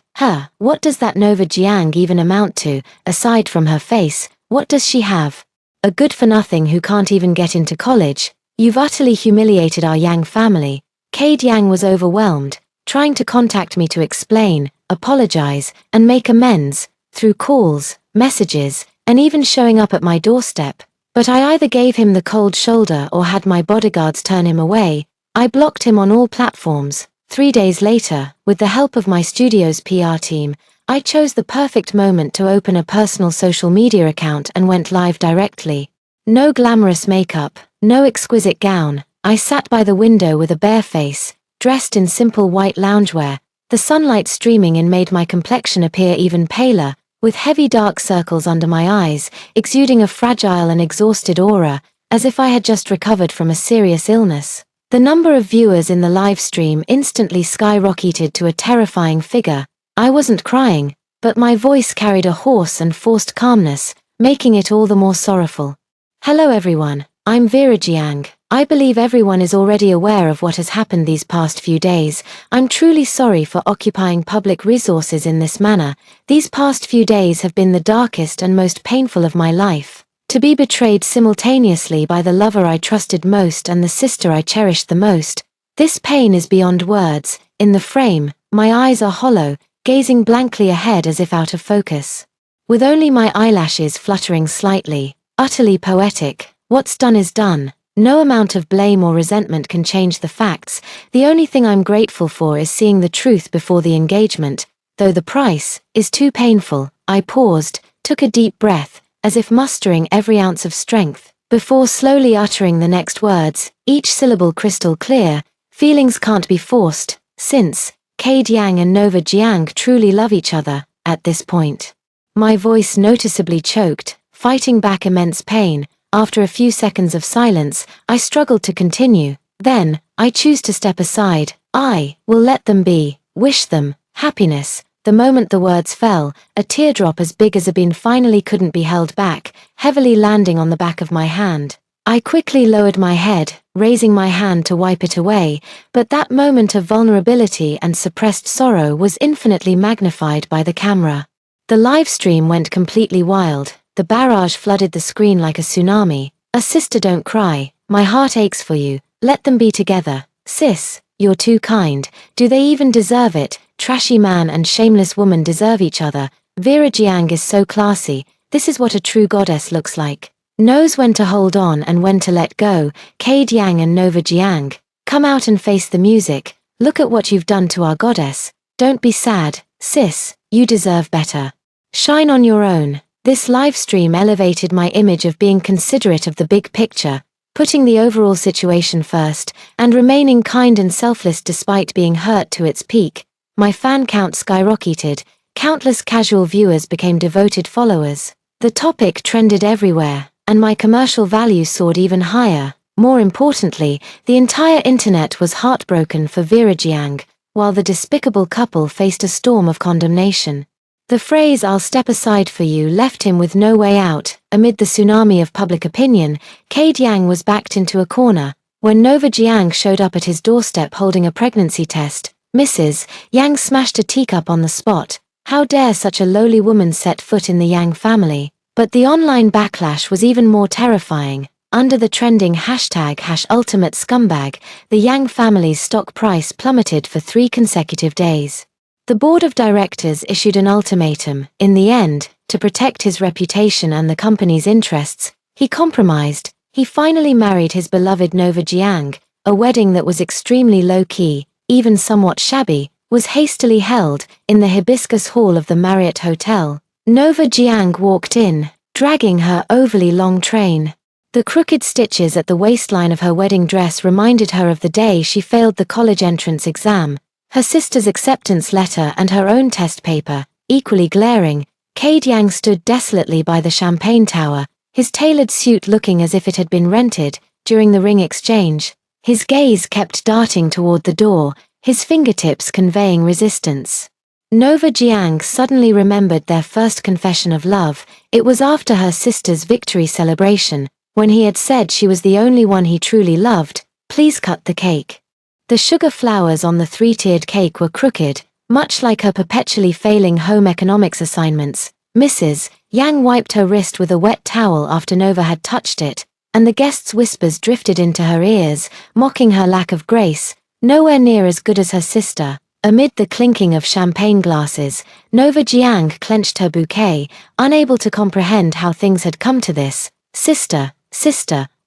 What does that Nova Jiang even amount to? Aside from her face, what does she have? A good-for-nothing who can't even get into college. You've utterly humiliated our Yang family. Cade Yang was overwhelmed, trying to contact me to explain, apologize, and make amends, through calls, messages, and even showing up at my doorstep. But I either gave him the cold shoulder or had my bodyguards turn him away. I blocked him on all platforms. 3 days later, with the help of my studio's PR team, I chose the perfect moment to open a personal social media account and went live directly. No glamorous makeup, no exquisite gown. I sat by the window with a bare face, dressed in simple white loungewear. The sunlight streaming in made my complexion appear even paler, with heavy dark circles under my eyes, exuding a fragile and exhausted aura, as if I had just recovered from a serious illness. The number of viewers in the live stream instantly skyrocketed to a terrifying figure. I wasn't crying, but my voice carried a hoarse and forced calmness, making it all the more sorrowful. Hello everyone, I'm Vera Jiang. I believe everyone is already aware of what has happened these past few days. I'm truly sorry for occupying public resources in this manner. These past few days have been the darkest and most painful of my life. To be betrayed simultaneously by the lover I trusted most and the sister I cherished the most. This pain is beyond words. In the frame, my eyes are hollow, gazing blankly ahead as if out of focus. With only my eyelashes fluttering slightly, utterly poetic. What's done is done. No amount of blame or resentment can change the facts. The only thing I'm grateful for is seeing the truth before the engagement, though the price is too painful. I paused, took a deep breath, as if mustering every ounce of strength, before slowly uttering the next words, each syllable crystal clear. Feelings can't be forced, since Cade Yang and Nova Jiang truly love each other. At this point, my voice noticeably choked, fighting back immense pain. After a few seconds of silence, I struggled to continue. Then, I choose to step aside. I will let them be, wish them happiness. The moment the words fell, a teardrop as big as a bean finally couldn't be held back, heavily landing on the back of my hand. I quickly lowered my head, raising my hand to wipe it away, but that moment of vulnerability and suppressed sorrow was infinitely magnified by the camera. The live stream went completely wild. The barrage flooded the screen like a tsunami. A sister, don't cry. My heart aches for you. Let them be together. Sis, you're too kind. Do they even deserve it? Trashy man and shameless woman deserve each other. Vera Jiang is so classy. This is what a true goddess looks like. Knows when to hold on and when to let go. Cade Yang and Nova Jiang. Come out and face the music. Look at what you've done to our goddess. Don't be sad, sis. You deserve better. Shine on your own. This live stream elevated my image of being considerate of the big picture, putting the overall situation first, and remaining kind and selfless despite being hurt to its peak. My fan count skyrocketed. Countless casual viewers became devoted followers. The topic trended everywhere, and my commercial value soared even higher. More importantly, the entire internet was heartbroken for Vera Jiang, while the despicable couple faced a storm of condemnation. The phrase "I'll step aside for you" left him with no way out. Amid the tsunami of public opinion, Cade Yang was backed into a corner. When Nova Jiang showed up at his doorstep holding a pregnancy test, Mrs. Yang smashed a teacup on the spot. How dare such a lowly woman set foot in the Yang family? But the online backlash was even more terrifying. Under the trending #ultimate_scumbag, the Yang family's stock price plummeted for 3 consecutive days. The board of directors issued an ultimatum. In the end, to protect his reputation and the company's interests, he compromised. He finally married his beloved Nova Jiang. A wedding that was extremely low-key, even somewhat shabby, was hastily held in the Hibiscus Hall of the Marriott Hotel. Nova Jiang walked in, dragging her overly long train. The crooked stitches at the waistline of her wedding dress reminded her of the day she failed the college entrance exam. Her sister's acceptance letter and her own test paper, equally glaring. Cade Yang stood desolately by the champagne tower, his tailored suit looking as if it had been rented. During the ring exchange, his gaze kept darting toward the door, his fingertips conveying resistance. Nova Jiang suddenly remembered their first confession of love. It was after her sister's victory celebration, when he had said she was the only one he truly loved. Please cut the cake. The sugar flowers on the 3-tiered cake were crooked, much like her perpetually failing home economics assignments. Mrs. Yang wiped her wrist with a wet towel after Nova had touched it, and the guests' whispers drifted into her ears, mocking her lack of grace. Nowhere near as good as her sister. Amid the clinking of champagne glasses, Nova Jiang clenched her bouquet, unable to comprehend how things had come to this. Sister,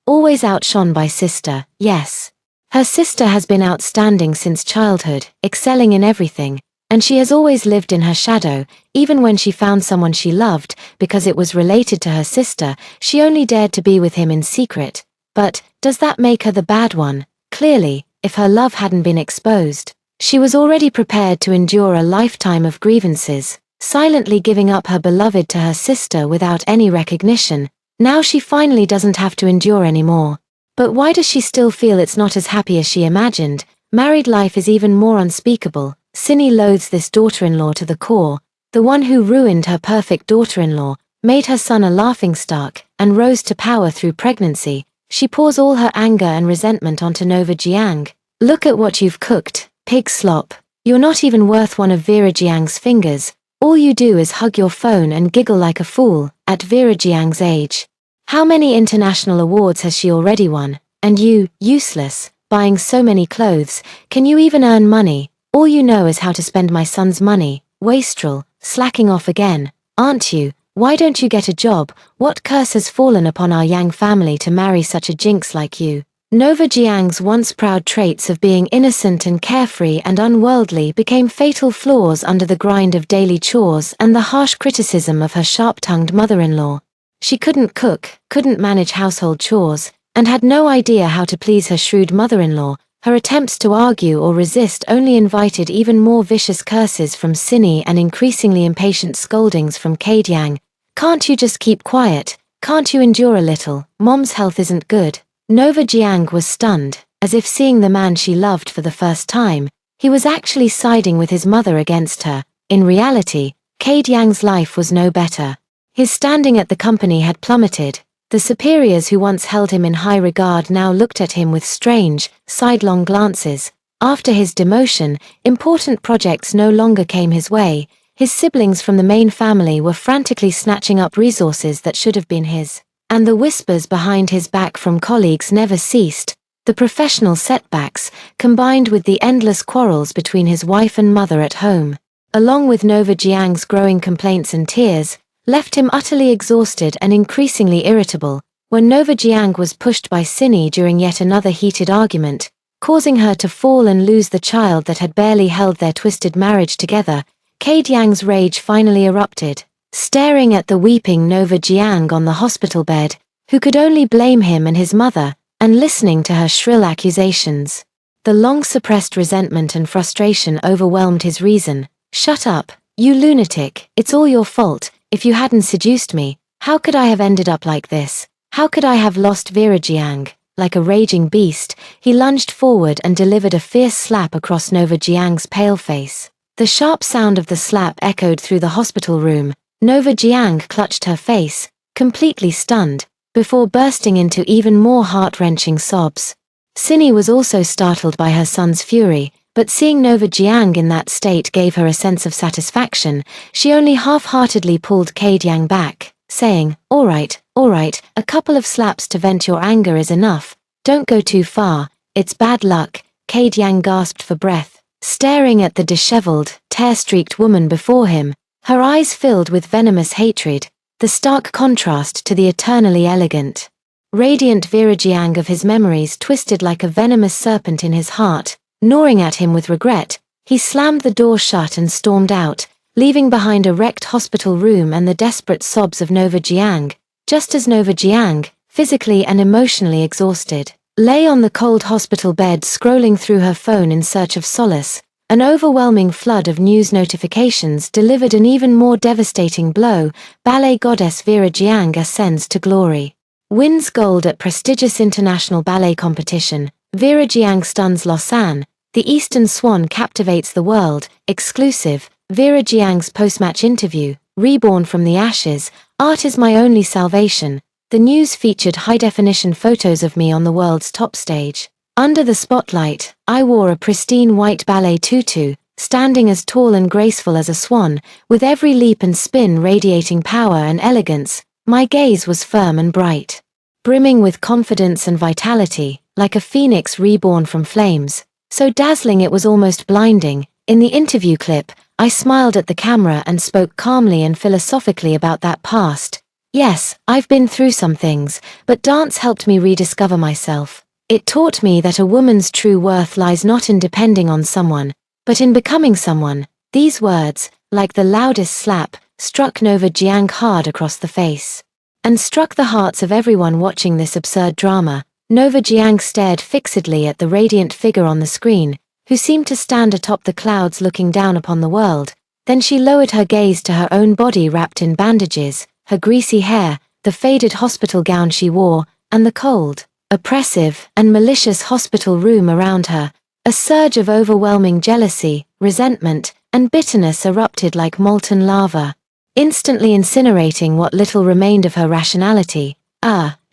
always outshone by sister, yes. Her sister has been outstanding since childhood, excelling in everything, and she has always lived in her shadow. Even when she found someone she loved, because it was related to her sister, she only dared to be with him in secret. But, does that make her the bad one? Clearly, if her love hadn't been exposed, she was already prepared to endure a lifetime of grievances, silently giving up her beloved to her sister without any recognition. Now she finally doesn't have to endure anymore. But why does she still feel it's not as happy as she imagined? Married life is even more unspeakable. Cindy loathes this daughter-in-law to the core, the one who ruined her perfect daughter-in-law, made her son a laughingstock, and rose to power through pregnancy. She pours all her anger and resentment onto Nova Jiang. Look at what you've cooked, pig slop. You're not even worth one of Vera Jiang's fingers. All you do is hug your phone and giggle like a fool. At Vera Jiang's age, how many international awards has she already won? And you, useless, buying so many clothes. Can you even earn money? All you know is how to spend my son's money. Wastrel, slacking off again, aren't you? Why don't you get a job? What curse has fallen upon our Yang family to marry such a jinx like you? Nova Jiang's once proud traits of being innocent and carefree and unworldly became fatal flaws under the grind of daily chores and the harsh criticism of her sharp-tongued mother-in-law. She couldn't cook, couldn't manage household chores, and had no idea how to please her shrewd mother-in-law. Her attempts to argue or resist only invited even more vicious curses from Cindy and increasingly impatient scoldings from Cade Yang. Can't you just keep quiet? Can't you endure a little? Mom's health isn't good. Nova Jiang was stunned, as if seeing the man she loved for the first time. He was actually siding with his mother against her. In reality, Cade Yang's life was no better. His standing at the company had plummeted. The superiors who once held him in high regard now looked at him with strange, sidelong glances. After his demotion, important projects no longer came his way. His siblings from the main family were frantically snatching up resources that should have been his. And the whispers behind his back from colleagues never ceased. The professional setbacks, combined with the endless quarrels between his wife and mother at home, along with Nova Jiang's growing complaints and tears, left him utterly exhausted and increasingly irritable. When Nova Jiang was pushed by Cindy during yet another heated argument, causing her to fall and lose the child that had barely held their twisted marriage together, Cade Yang's rage finally erupted. Staring at the weeping Nova Jiang on the hospital bed, who could only blame him and his mother, and listening to her shrill accusations, the long-suppressed resentment and frustration overwhelmed his reason. "Shut up, you lunatic, it's all your fault. If you hadn't seduced me, how could I have ended up like this? How could I have lost Vera Jiang?" Like a raging beast, he lunged forward and delivered a fierce slap across Nova Jiang's pale face. The sharp sound of the slap echoed through the hospital room. Nova Jiang clutched her face, completely stunned, before bursting into even more heart-wrenching sobs. Cindy was also startled by her son's fury, but seeing Nova Jiang in that state gave her a sense of satisfaction. She only half-heartedly pulled Cade Yang back, saying, all right, a couple of slaps to vent your anger is enough. Don't go too far, it's bad luck." Cade Yang gasped for breath, staring at the disheveled, tear-streaked woman before him, her eyes filled with venomous hatred, the stark contrast to the eternally elegant, radiant Vera Jiang of his memories twisted like a venomous serpent in his heart. Gnawing at him with regret, he slammed the door shut and stormed out, leaving behind a wrecked hospital room and the desperate sobs of Nova Jiang. Just as Nova Jiang, physically and emotionally exhausted, lay on the cold hospital bed scrolling through her phone in search of solace, an overwhelming flood of news notifications delivered an even more devastating blow. Ballet goddess Vera Jiang ascends to glory. Wins gold at prestigious international ballet competition. Vera Jiang stuns Lausanne. The Eastern Swan captivates the world. Exclusive. Vera Jiang's post-match interview. Reborn from the ashes. Art is my only salvation. The news featured high-definition photos of me on the world's top stage. Under the spotlight, I wore a pristine white ballet tutu, standing as tall and graceful as a swan, with every leap and spin radiating power and elegance. My gaze was firm and bright, brimming with confidence and vitality, like a phoenix reborn from flames, so dazzling it was almost blinding. In the interview clip, I smiled at the camera and spoke calmly and philosophically about that past. Yes, I've been through some things, but dance helped me rediscover myself. It taught me that a woman's true worth lies not in depending on someone, but in becoming someone. These words, like the loudest slap, struck Nova Jiang hard across the face, and struck the hearts of everyone watching this absurd drama. Nova Jiang stared fixedly at the radiant figure on the screen, who seemed to stand atop the clouds looking down upon the world. Then she lowered her gaze to her own body wrapped in bandages, her greasy hair, the faded hospital gown she wore, and the cold, oppressive, and malicious hospital room around her. A surge of overwhelming jealousy, resentment, and bitterness erupted like molten lava, instantly incinerating what little remained of her rationality.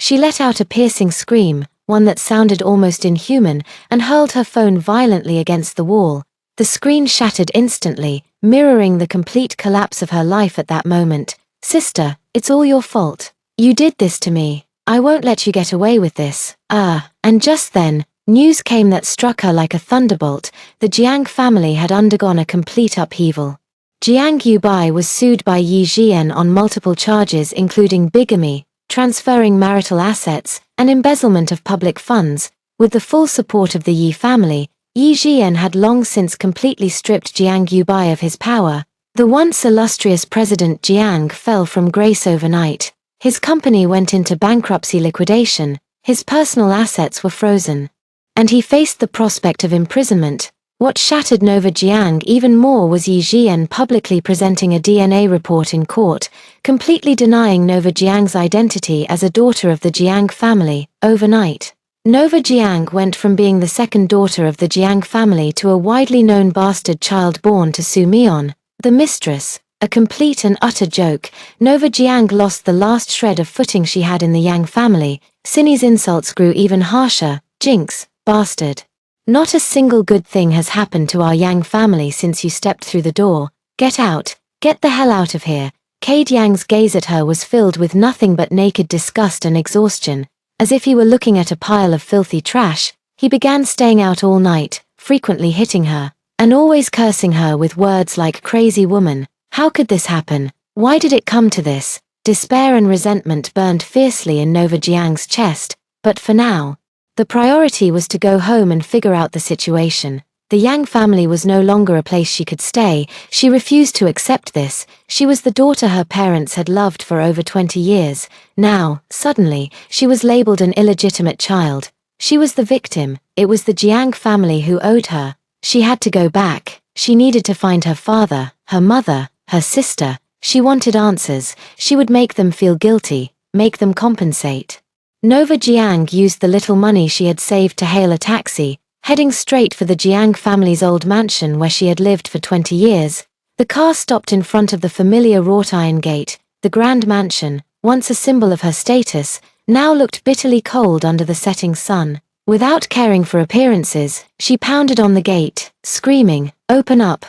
She let out a piercing scream, one that sounded almost inhuman, and hurled her phone violently against the wall. The screen shattered instantly, mirroring the complete collapse of her life at that moment. "Sister, it's all your fault. You did this to me. I won't let you get away with this." And just then, news came that struck her like a thunderbolt. The Jiang family had undergone a complete upheaval. Jiang Yubai was sued by Yi Jian on multiple charges including bigamy, transferring marital assets, and embezzlement of public funds. With the full support of the Yi family, Yi Jian had long since completely stripped Jiang Yubai of his power. The once illustrious President Jiang fell from grace overnight. His company went into bankruptcy liquidation, his personal assets were frozen, and he faced the prospect of imprisonment. What shattered Nova Jiang even more was Yi Jian publicly presenting a DNA report in court, completely denying Nova Jiang's identity as a daughter of the Jiang family. Overnight, Nova Jiang went from being the second daughter of the Jiang family to a widely known bastard child born to Su Mian, the mistress. A complete and utter joke, Nova Jiang lost the last shred of footing she had in the Yang family. Cindy's insults grew even harsher. Jinx, bastard. Not a single good thing has happened to our Yang family since you stepped through the door. Get out. Get the hell out of here. Cade Yang's gaze at her was filled with nothing but naked disgust and exhaustion. As if he were looking at a pile of filthy trash, he began staying out all night, frequently hitting her, and always cursing her with words like crazy woman. How could this happen? Why did it come to this? Despair and resentment burned fiercely in Nova Jiang's chest, but for now, the priority was to go home and figure out the situation. The Yang family was no longer a place she could stay. She refused to accept this. She was the daughter her parents had loved for over 20 years. Now, suddenly, she was labeled an illegitimate child. She was the victim. It was the Jiang family who owed her. She had to go back. She needed to find her father, her mother, her sister. She wanted answers. She would make them feel guilty, make them compensate. Nova Jiang used the little money she had saved to hail a taxi, heading straight for the Jiang family's old mansion where she had lived for 20 years. The car stopped in front of the familiar wrought iron gate. The grand mansion, once a symbol of her status, now looked bitterly cold under the setting sun. Without caring for appearances, she pounded on the gate, screaming, open up,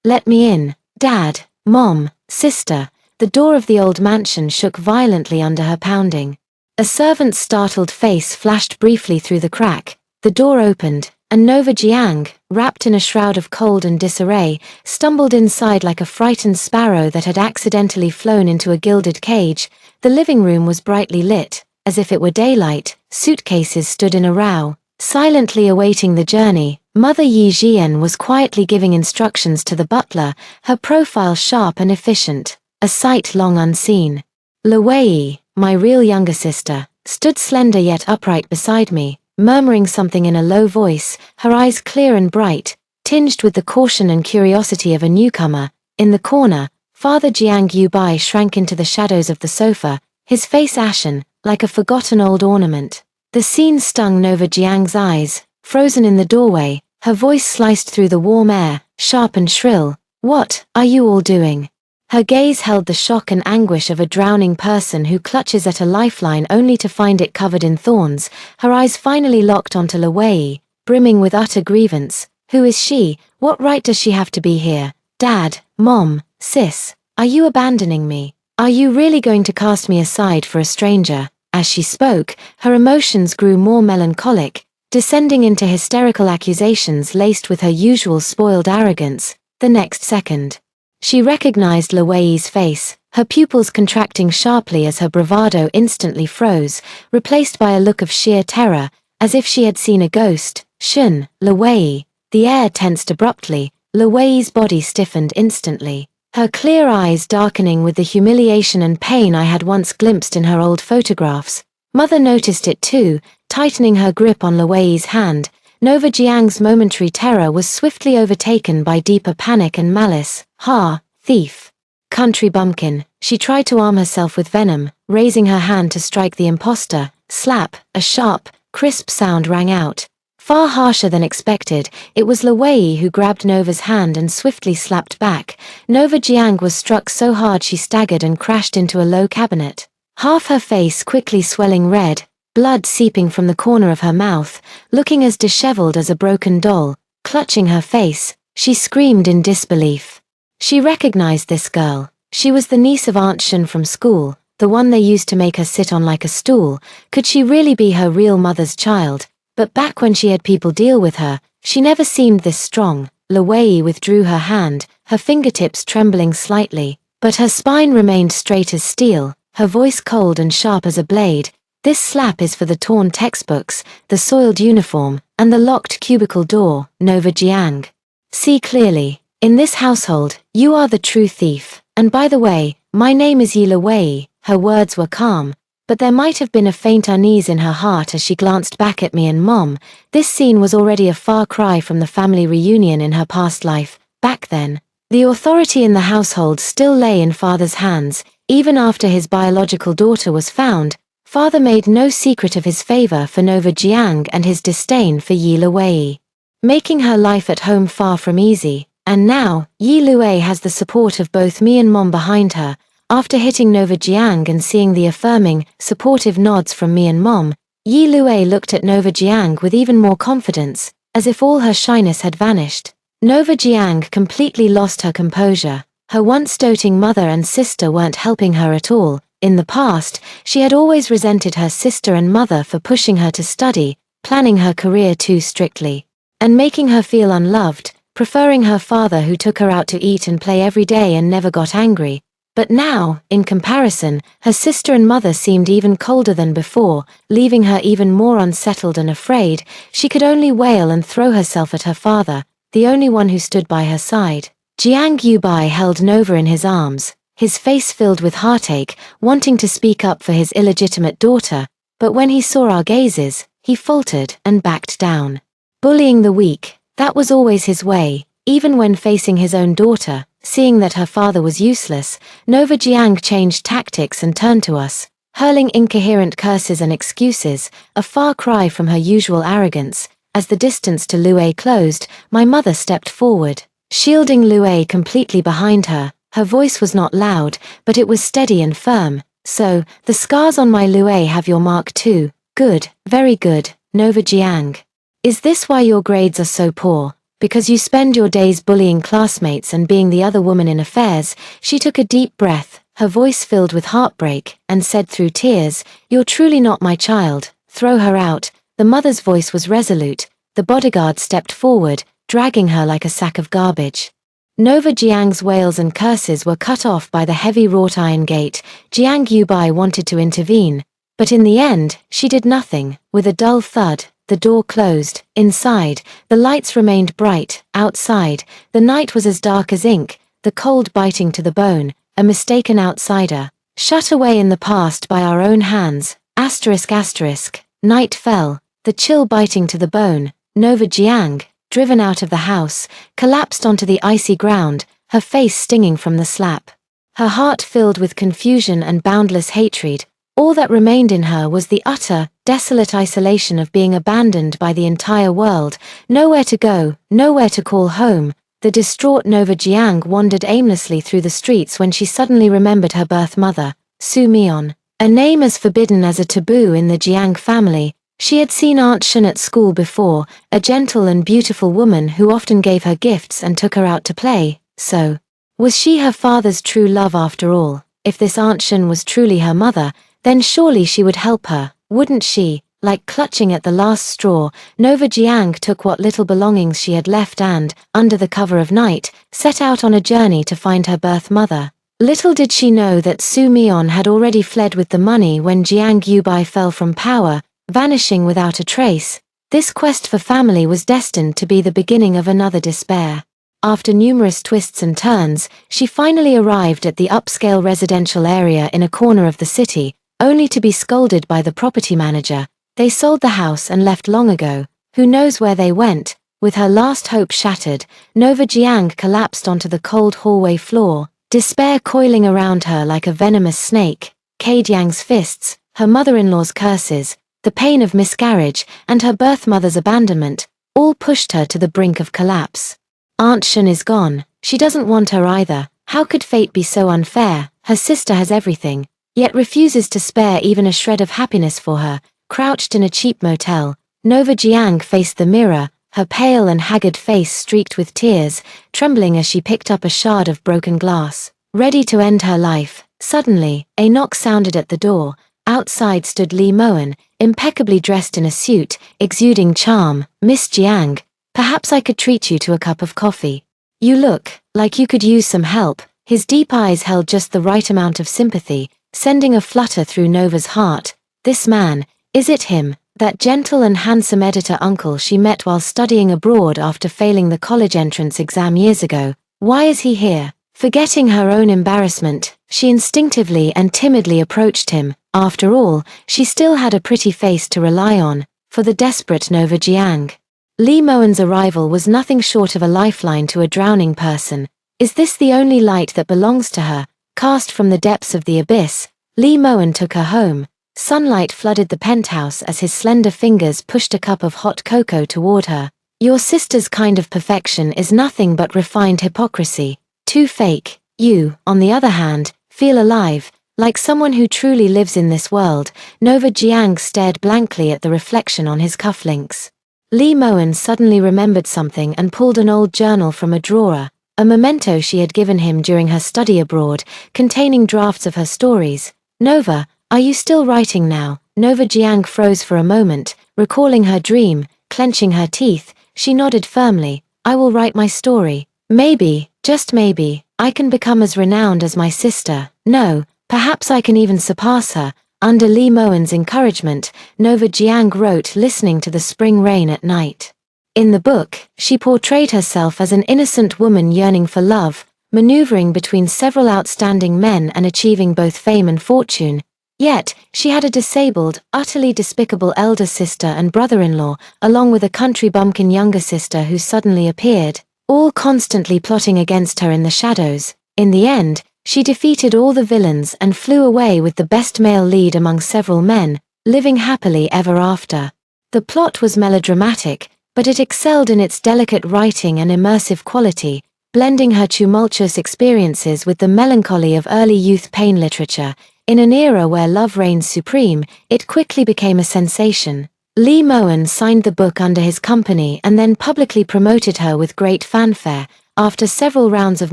let me in, Dad, Mom, Sister." The door of the old mansion shook violently under her pounding. A servant's startled face flashed briefly through the crack. The door opened, and Nova Jiang, wrapped in a shroud of cold and disarray, stumbled inside like a frightened sparrow that had accidentally flown into a gilded cage. The living room was brightly lit, as if it were daylight. Suitcases stood in a row, silently awaiting the journey. Mother Yi Jian was quietly giving instructions to the butler, her profile sharp and efficient, a sight long unseen. Lu Wei, my real younger sister, stood slender yet upright beside me, murmuring something in a low voice, her eyes clear and bright, tinged with the caution and curiosity of a newcomer. In the corner, Father Jiang Yubai shrank into the shadows of the sofa, his face ashen, like a forgotten old ornament. The scene stung Nova Jiang's eyes. Frozen in the doorway, her voice sliced through the warm air, sharp and shrill. "What are you all doing?" Her gaze held the shock and anguish of a drowning person who clutches at a lifeline only to find it covered in thorns. Her eyes finally locked onto Lu Wei, brimming with utter grievance. Who is she? What right does she have to be here? Dad, Mom, Sis, are you abandoning me? Are you really going to cast me aside for a stranger? As she spoke, her emotions grew more melancholic, descending into hysterical accusations laced with her usual spoiled arrogance. The next second, she recognized Lu Wei's face, her pupils contracting sharply as her bravado instantly froze, replaced by a look of sheer terror, as if she had seen a ghost. "Shun, Lu Wei." The air tensed abruptly. Lu Wei's body stiffened instantly, her clear eyes darkening with the humiliation and pain I had once glimpsed in her old photographs. Mother noticed it too, tightening her grip on Lu Wei's hand. Nova Jiang's momentary terror was swiftly overtaken by deeper panic and malice. "Ha, thief. Country bumpkin." She tried to arm herself with venom, raising her hand to strike the imposter. Slap, a sharp, crisp sound rang out. Far harsher than expected, it was Lu Wei who grabbed Nova's hand and swiftly slapped back. Nova Jiang was struck so hard she staggered and crashed into a low cabinet, half her face quickly swelling red, blood seeping from the corner of her mouth, looking as disheveled as a broken doll. Clutching her face, she screamed in disbelief. She recognized this girl. She was the niece of Aunt Shun from school, the one they used to make her sit on like a stool. Could she really be her real mother's child? But back when she had people deal with her, she never seemed this strong. Lu Wei withdrew her hand, her fingertips trembling slightly, but her spine remained straight as steel, her voice cold and sharp as a blade. "This slap is for the torn textbooks, the soiled uniform, and the locked cubicle door, Nova Jiang. See clearly. In this household, you are the true thief. And by the way, my name is Lu Wei." Her words were calm, but there might have been a faint unease in her heart as she glanced back at me and Mom. This scene was already a far cry from the family reunion in her past life. Back then, the authority in the household still lay in Father's hands. Even after his biological daughter was found, Father made no secret of his favor for Nova Jiang and his disdain for Yi Luwei, making her life at home far from easy. And now, Yi Luwei has the support of both me and Mom behind her. After hitting Nova Jiang and seeing the affirming, supportive nods from me and Mom, Yi Luwei looked at Nova Jiang with even more confidence, as if all her shyness had vanished. Nova Jiang completely lost her composure. Her once doting mother and sister weren't helping her at all. In the past, she had always resented her sister and mother for pushing her to study, planning her career too strictly, and making her feel unloved, preferring her father who took her out to eat and play every day and never got angry. But now, in comparison, her sister and mother seemed even colder than before, leaving her even more unsettled and afraid. She could only wail and throw herself at her father, the only one who stood by her side. Jiang Yubai held Nova in his arms, his face filled with heartache, wanting to speak up for his illegitimate daughter, but when he saw our gazes, he faltered and backed down. Bullying the weak, that was always his way, even when facing his own daughter. Seeing that her father was useless, Nova Jiang changed tactics and turned to us, hurling incoherent curses and excuses, a far cry from her usual arrogance. As the distance to Luwei closed, my mother stepped forward, shielding Luwei completely behind her. Her voice was not loud, but it was steady and firm. So, the scars on my Luwei have your mark too. Good, very good, Nova Jiang. Is this why your grades are so poor? Because you spend your days bullying classmates and being the other woman in affairs? She took a deep breath, her voice filled with heartbreak, and said through tears, "You're truly not my child. Throw her out." The mother's voice was resolute. The bodyguard stepped forward, dragging her like a sack of garbage. Nova Jiang's wails and curses were cut off by the heavy wrought iron gate. Jiang Yubai wanted to intervene, but in the end, she did nothing. With a dull thud, the door closed. Inside, the lights remained bright. Outside, the night was as dark as ink, the cold biting to the bone. A mistaken outsider, shut away in the past by our own hands. Asterisk asterisk. Night fell, the chill biting to the bone. Nova Jiang, driven out of the house, collapsed onto the icy ground, her face stinging from the slap. Her heart filled with confusion and boundless hatred. All that remained in her was the utter, desolate isolation of being abandoned by the entire world, nowhere to go, nowhere to call home. The distraught Nova Jiang wandered aimlessly through the streets when she suddenly remembered her birth mother, Su Mion, a name as forbidden as a taboo in the Jiang family. She had seen Aunt Shen at school before, a gentle and beautiful woman who often gave her gifts and took her out to play. So, was she her father's true love after all? If this Aunt Shen was truly her mother, then surely she would help her, wouldn't she? Like clutching at the last straw, Nova Jiang took what little belongings she had left and, under the cover of night, set out on a journey to find her birth mother. Little did she know that Su Mion had already fled with the money when Jiang Yubai fell from power, vanishing without a trace. This quest for family was destined to be the beginning of another despair. After numerous twists and turns, she finally arrived at the upscale residential area in a corner of the city, only to be scolded by the property manager. They sold the house and left long ago. Who knows where they went? With her last hope shattered, Nova Jiang collapsed onto the cold hallway floor, despair coiling around her like a venomous snake. Cade Yang's fists, her mother-in-law's curses, the pain of miscarriage, and her birth mother's abandonment, all pushed her to the brink of collapse. Aunt Shen is gone. She doesn't want her either. How could fate be so unfair? Her sister has everything, yet refuses to spare even a shred of happiness for her. Crouched in a cheap motel, Nova Jiang faced the mirror, her pale and haggard face streaked with tears, trembling as she picked up a shard of broken glass, ready to end her life. Suddenly, a knock sounded at the door. Outside stood Li Moen, impeccably dressed in a suit, exuding charm. "Miss Jiang, perhaps I could treat you to a cup of coffee. You look like you could use some help." His deep eyes held just the right amount of sympathy, sending a flutter through Nova's heart. This man, is it him, that gentle and handsome editor uncle she met while studying abroad after failing the college entrance exam years ago? Why is he here? Forgetting her own embarrassment, She instinctively and timidly approached him. After all, she still had a pretty face to rely on, for the desperate Nova Jiang. Lee Moen's arrival was nothing short of a lifeline to a drowning person. Is this the only light that belongs to her? Cast from the depths of the abyss, Lee Moen took her home. Sunlight flooded the penthouse as his slender fingers pushed a cup of hot cocoa toward her. Your sister's kind of perfection is nothing but refined hypocrisy. Too fake. You, on the other hand, feel alive, like someone who truly lives in this world. Nova Jiang stared blankly at the reflection on his cufflinks. Lee Moen suddenly remembered something and pulled an old journal from a drawer, a memento she had given him during her study abroad, containing drafts of her stories. Nova, are you still writing now? Nova Jiang froze for a moment, recalling her dream. Clenching her teeth, she nodded firmly. I will write my story. Maybe, just maybe, I can become as renowned as my sister. No, perhaps I can even surpass her. Under Lee Moen's encouragement, Nova Jiang wrote, listening to the spring rain at night. In the book, she portrayed herself as an innocent woman yearning for love, maneuvering between several outstanding men and achieving both fame and fortune. Yet, she had a disabled, utterly despicable elder sister and brother-in-law, along with a country bumpkin younger sister who suddenly appeared, all constantly plotting against her in the shadows. In the end, she defeated all the villains and flew away with the best male lead among several men, living happily ever after. The plot was melodramatic, but it excelled in its delicate writing and immersive quality, blending her tumultuous experiences with the melancholy of early youth pain literature. In an era where love reigns supreme, it quickly became a sensation. Lee Moen signed the book under his company and then publicly promoted her with great fanfare. After several rounds of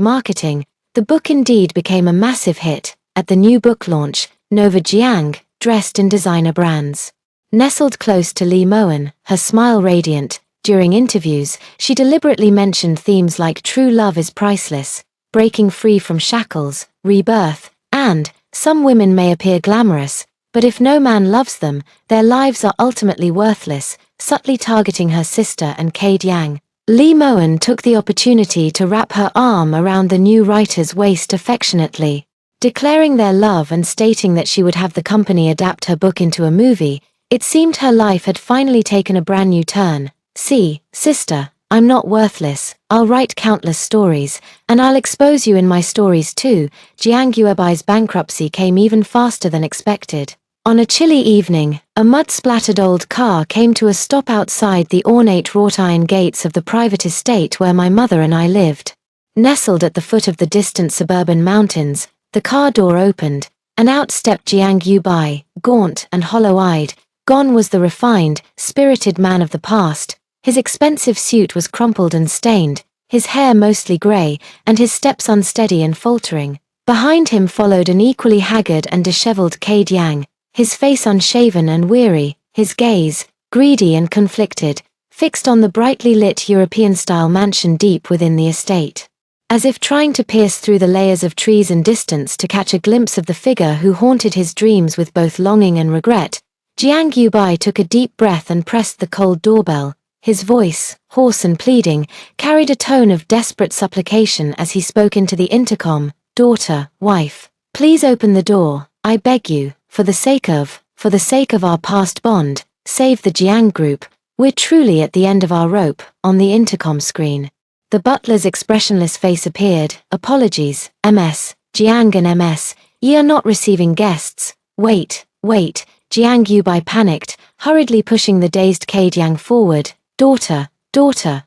marketing, the book indeed became a massive hit. At the new book launch, Nova Jiang, dressed in designer brands, nestled close to Lee Moen, her smile radiant. During interviews, she deliberately mentioned themes like true love is priceless, breaking free from shackles, rebirth, and some women may appear glamorous, but if no man loves them, their lives are ultimately worthless, subtly targeting her sister and Cade Yang. Lee Moen took the opportunity to wrap her arm around the new writer's waist affectionately. Declaring their love and stating that she would have the company adapt her book into a movie, it seemed her life had finally taken a brand new turn. See, sister, I'm not worthless. I'll write countless stories, and I'll expose you in my stories too. Jiang Yuebai's bankruptcy came even faster than expected. On a chilly evening, a mud-splattered old car came to a stop outside the ornate wrought-iron gates of the private estate where my mother and I lived. Nestled at the foot of the distant suburban mountains, the car door opened, and out stepped Jiang Yubai, gaunt and hollow-eyed. Gone was the refined, spirited man of the past. His expensive suit was crumpled and stained, his hair mostly grey, and his steps unsteady and faltering. Behind him followed an equally haggard and disheveled Cade Yang, his face unshaven and weary, his gaze, greedy and conflicted, fixed on the brightly lit European-style mansion deep within the estate. As if trying to pierce through the layers of trees and distance to catch a glimpse of the figure who haunted his dreams with both longing and regret, Jiang Yubai took a deep breath and pressed the cold doorbell. His voice, hoarse and pleading, carried a tone of desperate supplication as he spoke into the intercom. Daughter, wife, please open the door, I beg you, for the sake of our past bond, save the Jiang group, we're truly at the end of our rope. On the intercom screen, the butler's expressionless face appeared. Apologies, MS, Jiang and MS, ye are not receiving guests. Wait, Jiang Yubai panicked, hurriedly pushing the dazed Cade Yang forward. Daughter,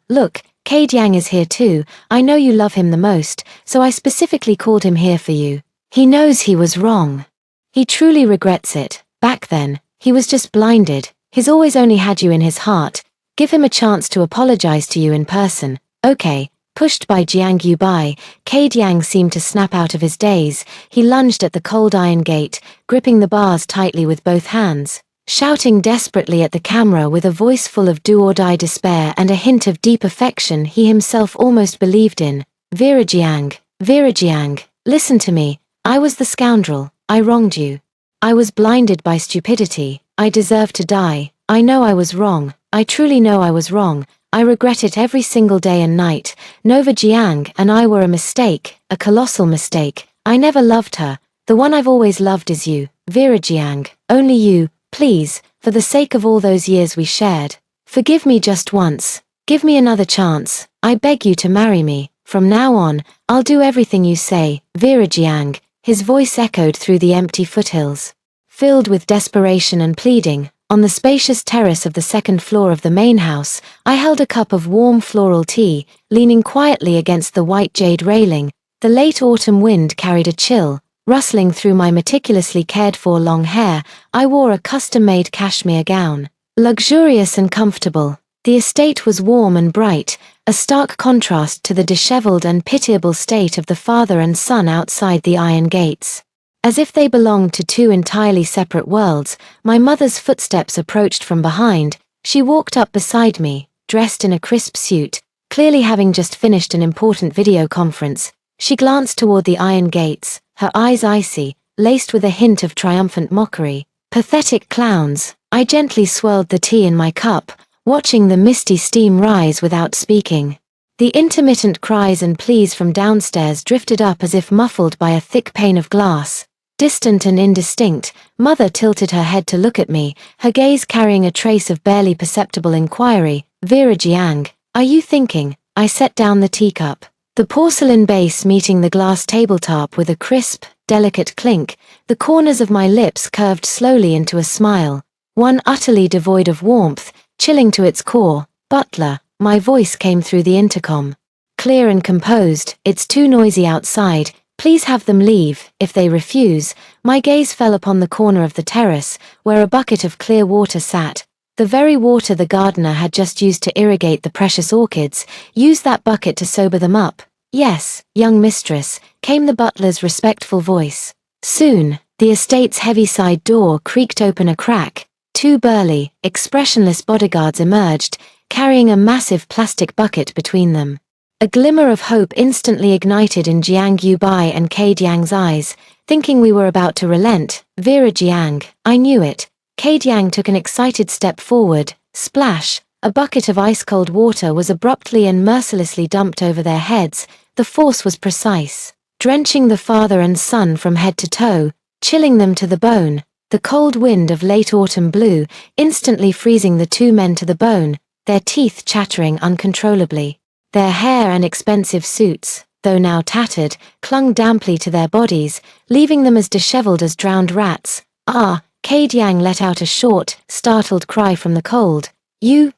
look, Cade Yang is here too. I know you love him the most, so I specifically called him here for you. He knows he was wrong. He truly regrets it. Back then, he was just blinded. He's always only had you in his heart. Give him a chance to apologize to you in person. Okay. Pushed by Jiang Yubai, Cade Yang seemed to snap out of his daze. He lunged at the cold iron gate, gripping the bars tightly with both hands. Shouting desperately at the camera with a voice full of do-or-die despair and a hint of deep affection he himself almost believed in. Vera Jiang, listen to me. I was the scoundrel. I wronged you. I was blinded by stupidity. I deserve to die. I know I was wrong. I truly know I was wrong. I regret it every single day and night. Nova Jiang and I were a mistake, a colossal mistake. I never loved her. The one I've always loved is you, Vera Jiang. Only you, please, for the sake of all those years we shared. Forgive me just once. Give me another chance. I beg you to marry me. From now on, I'll do everything you say, Vera Jiang. His voice echoed through the empty foothills. Filled with desperation and pleading, on the spacious terrace of the second floor of the main house, I held a cup of warm floral tea, leaning quietly against the white jade railing. The late autumn wind carried a chill, rustling through my meticulously cared-for long hair. I wore a custom-made cashmere gown. Luxurious and comfortable, the estate was warm and bright, a stark contrast to the disheveled and pitiable state of the father and son outside the iron gates. As if they belonged to two entirely separate worlds, my mother's footsteps approached from behind. She walked up beside me, dressed in a crisp suit, clearly having just finished an important video conference. She glanced toward the iron gates, her eyes icy, laced with a hint of triumphant mockery. Pathetic clowns. I gently swirled the tea in my cup, watching the misty steam rise without speaking. The intermittent cries and pleas from downstairs drifted up as if muffled by a thick pane of glass. Distant and indistinct, Mother tilted her head to look at me, her gaze carrying a trace of barely perceptible inquiry. Vera Jiang, are you thinking? I set down the teacup. The porcelain base meeting the glass tabletop with a crisp, delicate clink, the corners of my lips curved slowly into a smile, one utterly devoid of warmth, chilling to its core. Butler, my voice came through the intercom. Clear and composed, it's too noisy outside, please have them leave. If they refuse, my gaze fell upon the corner of the terrace, where a bucket of clear water sat. The very water the gardener had just used to irrigate the precious orchids. Use that bucket to sober them up. Yes, young mistress, came the butler's respectful voice. Soon, the estate's heavy side door creaked open a crack. Two burly, expressionless bodyguards emerged, carrying a massive plastic bucket between them. A glimmer of hope instantly ignited in Jiang Yubai and Cade Yang's eyes, thinking we were about to relent. Vera Jiang, I knew it. Cade Yang took an excited step forward. Splash! A bucket of ice-cold water was abruptly and mercilessly dumped over their heads. The force was precise, drenching the father and son from head to toe, chilling them to the bone. The cold wind of late autumn blew, instantly freezing the two men to the bone, their teeth chattering uncontrollably. Their hair and expensive suits, though now tattered, clung damply to their bodies, leaving them as disheveled as drowned rats. Ah! Cade Yang let out a short, startled cry from the cold. You.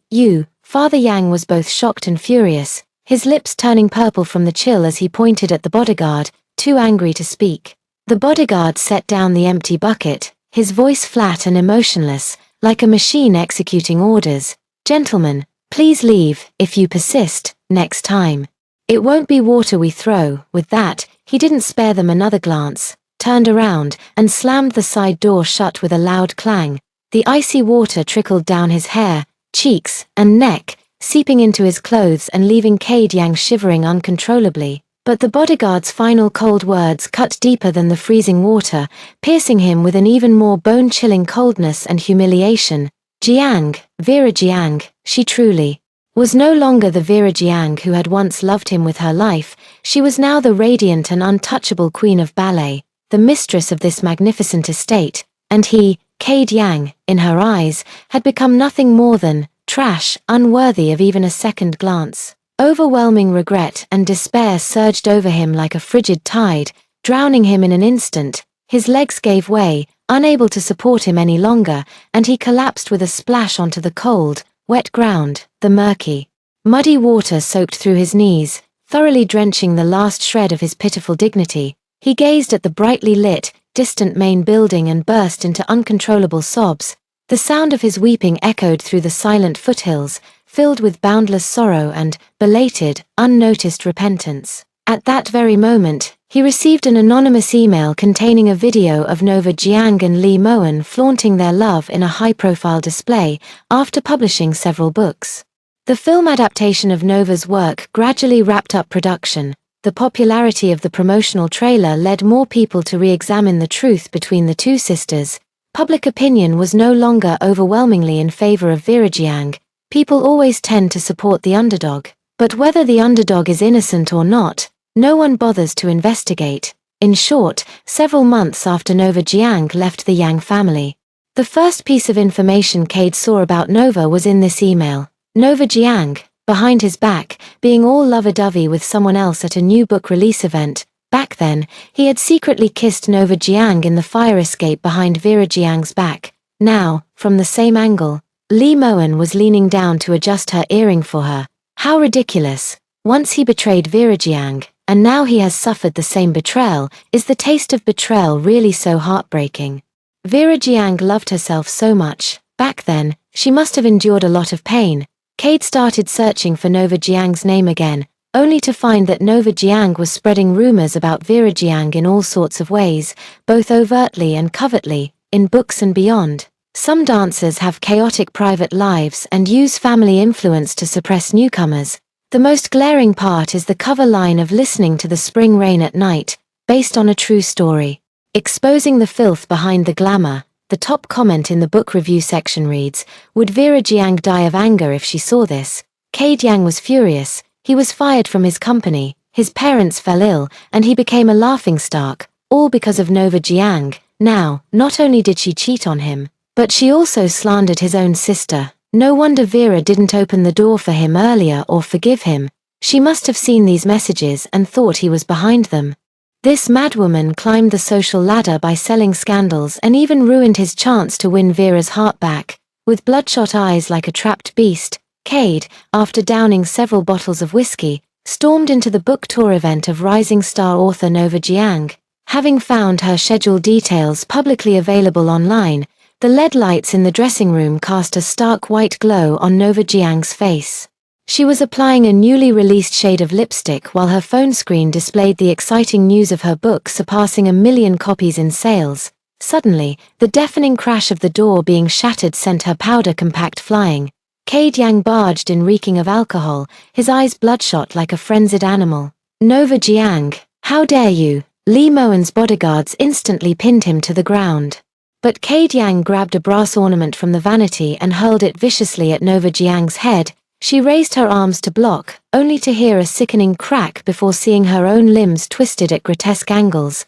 Father Yang was both shocked and furious, his lips turning purple from the chill as he pointed at the bodyguard, too angry to speak. The bodyguard set down the empty bucket, his voice flat and emotionless, like a machine executing orders. Gentlemen, please leave. If you persist, next time. It won't be water we throw. With that, he didn't spare them another glance, turned around, and slammed the side door shut with a loud clang. The icy water trickled down his hair, cheeks, and neck, seeping into his clothes and leaving Cade Yang shivering uncontrollably. But the bodyguard's final cold words cut deeper than the freezing water, piercing him with an even more bone-chilling coldness and humiliation. Jiang, Vera Jiang, she truly was no longer the Vera Jiang who had once loved him with her life. She was now the radiant and untouchable queen of ballet, the mistress of this magnificent estate, and he, Cade Yang, in her eyes, had become nothing more than trash, unworthy of even a second glance. Overwhelming regret and despair surged over him like a frigid tide, drowning him in an instant. His legs gave way, unable to support him any longer, and he collapsed with a splash onto the cold, wet ground. The murky, muddy water soaked through his knees, thoroughly drenching the last shred of his pitiful dignity. He gazed at the brightly lit, distant main building and burst into uncontrollable sobs. The sound of his weeping echoed through the silent foothills, filled with boundless sorrow and belated, unnoticed repentance. At that very moment, he received an anonymous email containing a video of Nova Jiang and Li Moen flaunting their love in a high-profile display after publishing several books. The film adaptation of Nova's work gradually wrapped up production. The popularity of the promotional trailer led more people to re-examine the truth between the two sisters. Public opinion was no longer overwhelmingly in favor of Vera Jiang. People always tend to support the underdog. But whether the underdog is innocent or not, no one bothers to investigate. In short, several months after Nova Jiang left the Yang family. The first piece of information Cade saw about Nova was in this email. Nova Jiang, behind his back, being all lovey-dovey with someone else at a new book release event. Back then, he had secretly kissed Nova Jiang in the fire escape behind Vera Jiang's back. Now, from the same angle, Lee Moen was leaning down to adjust her earring for her. How ridiculous. Once he betrayed Vera Jiang, and now he has suffered the same betrayal. Is the taste of betrayal really so heartbreaking? Vera Jiang loved herself so much. Back then, she must have endured a lot of pain. Cade started searching for Nova Jiang's name again, only to find that Nova Jiang was spreading rumors about Vera Jiang in all sorts of ways, both overtly and covertly, in books and beyond. Some dancers have chaotic private lives and use family influence to suppress newcomers. The most glaring part is the cover line of Listening to the Spring Rain at Night, based on a true story. Exposing the filth behind the glamour. The top comment in the book review section reads, "Would Vera Jiang die of anger if she saw this?" Cade Yang was furious. He was fired from his company, his parents fell ill, and he became a laughingstock, all because of Nova Jiang. Now, not only did she cheat on him, but she also slandered his own sister. No wonder Vera didn't open the door for him earlier or forgive him. She must have seen these messages and thought he was behind them. This madwoman climbed the social ladder by selling scandals and even ruined his chance to win Vera's heart back. With bloodshot eyes like a trapped beast, Cade, after downing several bottles of whiskey, stormed into the book tour event of rising star author Nova Jiang. Having found her schedule details publicly available online, the LED lights in the dressing room cast a stark white glow on Nova Jiang's face. She was applying a newly released shade of lipstick while her phone screen displayed the exciting news of her book surpassing 1 million copies in sales. Suddenly, the deafening crash of the door being shattered sent her powder compact flying. Cade Yang barged in reeking of alcohol, his eyes bloodshot like a frenzied animal. "Nova Jiang, how dare you!" Lee Moen's bodyguards instantly pinned him to the ground. But Cade Yang grabbed a brass ornament from the vanity and hurled it viciously at Nova Jiang's head. She raised her arms to block, only to hear a sickening crack before seeing her own limbs twisted at grotesque angles.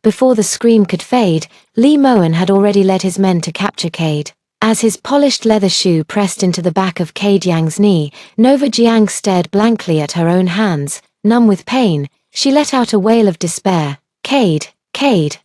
Before the scream could fade, Lee Moen had already led his men to capture Cade. As his polished leather shoe pressed into the back of Cade Yang's knee, Nova Jiang stared blankly at her own hands. Numb with pain, she let out a wail of despair. Cade,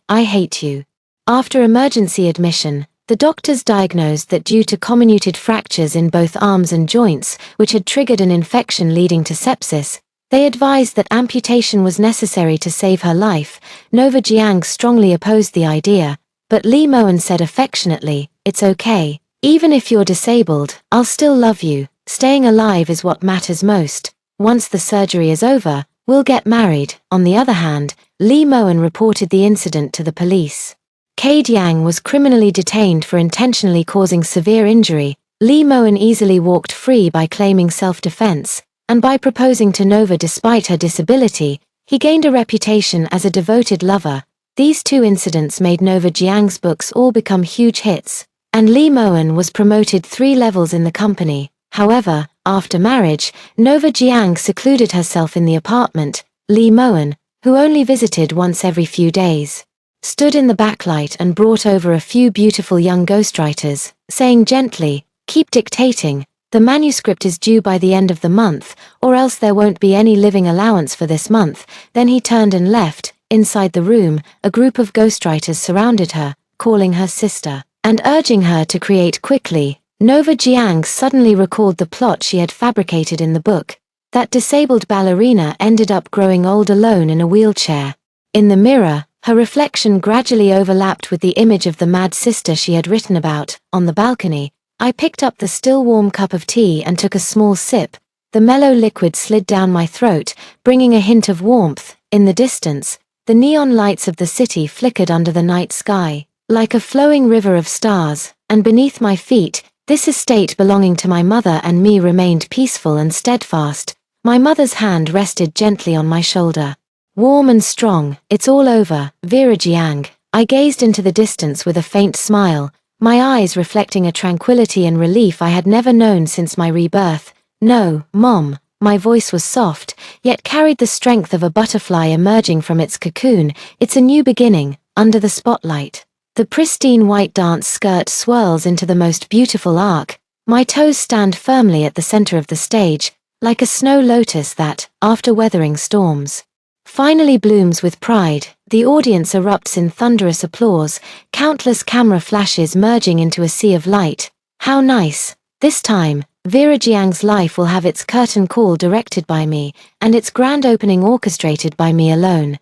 I hate you." After emergency admission, the doctors diagnosed that due to comminuted fractures in both arms and joints, which had triggered an infection leading to sepsis, they advised that amputation was necessary to save her life. Nova Jiang strongly opposed the idea, but Lee Moen said affectionately, "It's okay. Even if you're disabled, I'll still love you. Staying alive is what matters most. Once the surgery is over, we'll get married." On the other hand, Lee Moen reported the incident to the police. Cade Yang was criminally detained for intentionally causing severe injury. Lee Moen easily walked free by claiming self-defense, and by proposing to Nova despite her disability, he gained a reputation as a devoted lover. These two incidents made Nova Jiang's books all become huge hits, and Lee Moen was promoted 3 levels in the company. However, after marriage, Nova Jiang secluded herself in the apartment. Lee Moen, who only visited once every few days, stood in the backlight and brought over a few beautiful young ghostwriters, saying gently, "Keep dictating. The manuscript is due by the end of the month, or else there won't be any living allowance for this month." Then he turned and left. Inside the room, a group of ghostwriters surrounded her, calling her sister, and urging her to create quickly. Nova Jiang suddenly recalled the plot she had fabricated in the book. That disabled ballerina ended up growing old alone in a wheelchair. In the mirror, her reflection gradually overlapped with the image of the mad sister she had written about. On the balcony, I picked up the still warm cup of tea and took a small sip. The mellow liquid slid down my throat, bringing a hint of warmth. In the distance, the neon lights of the city flickered under the night sky, like a flowing river of stars, and beneath my feet, this estate belonging to my mother and me remained peaceful and steadfast. My mother's hand rested gently on my shoulder. Warm and strong. "It's all over, Vera Jiang." I gazed into the distance with a faint smile, my eyes reflecting a tranquility and relief I had never known since my rebirth. "No, Mom, My voice was soft, yet carried the strength of a butterfly emerging from its cocoon. It's a new beginning, under the spotlight. The pristine white dance skirt swirls into the most beautiful arc. My toes stand firmly at the center of the stage, like a snow lotus that, after weathering storms, finally blooms with pride. The audience erupts in thunderous applause, countless camera flashes merging into a sea of light. How nice! This time, Vera Jiang's life will have its curtain call directed by me, and its grand opening orchestrated by me alone.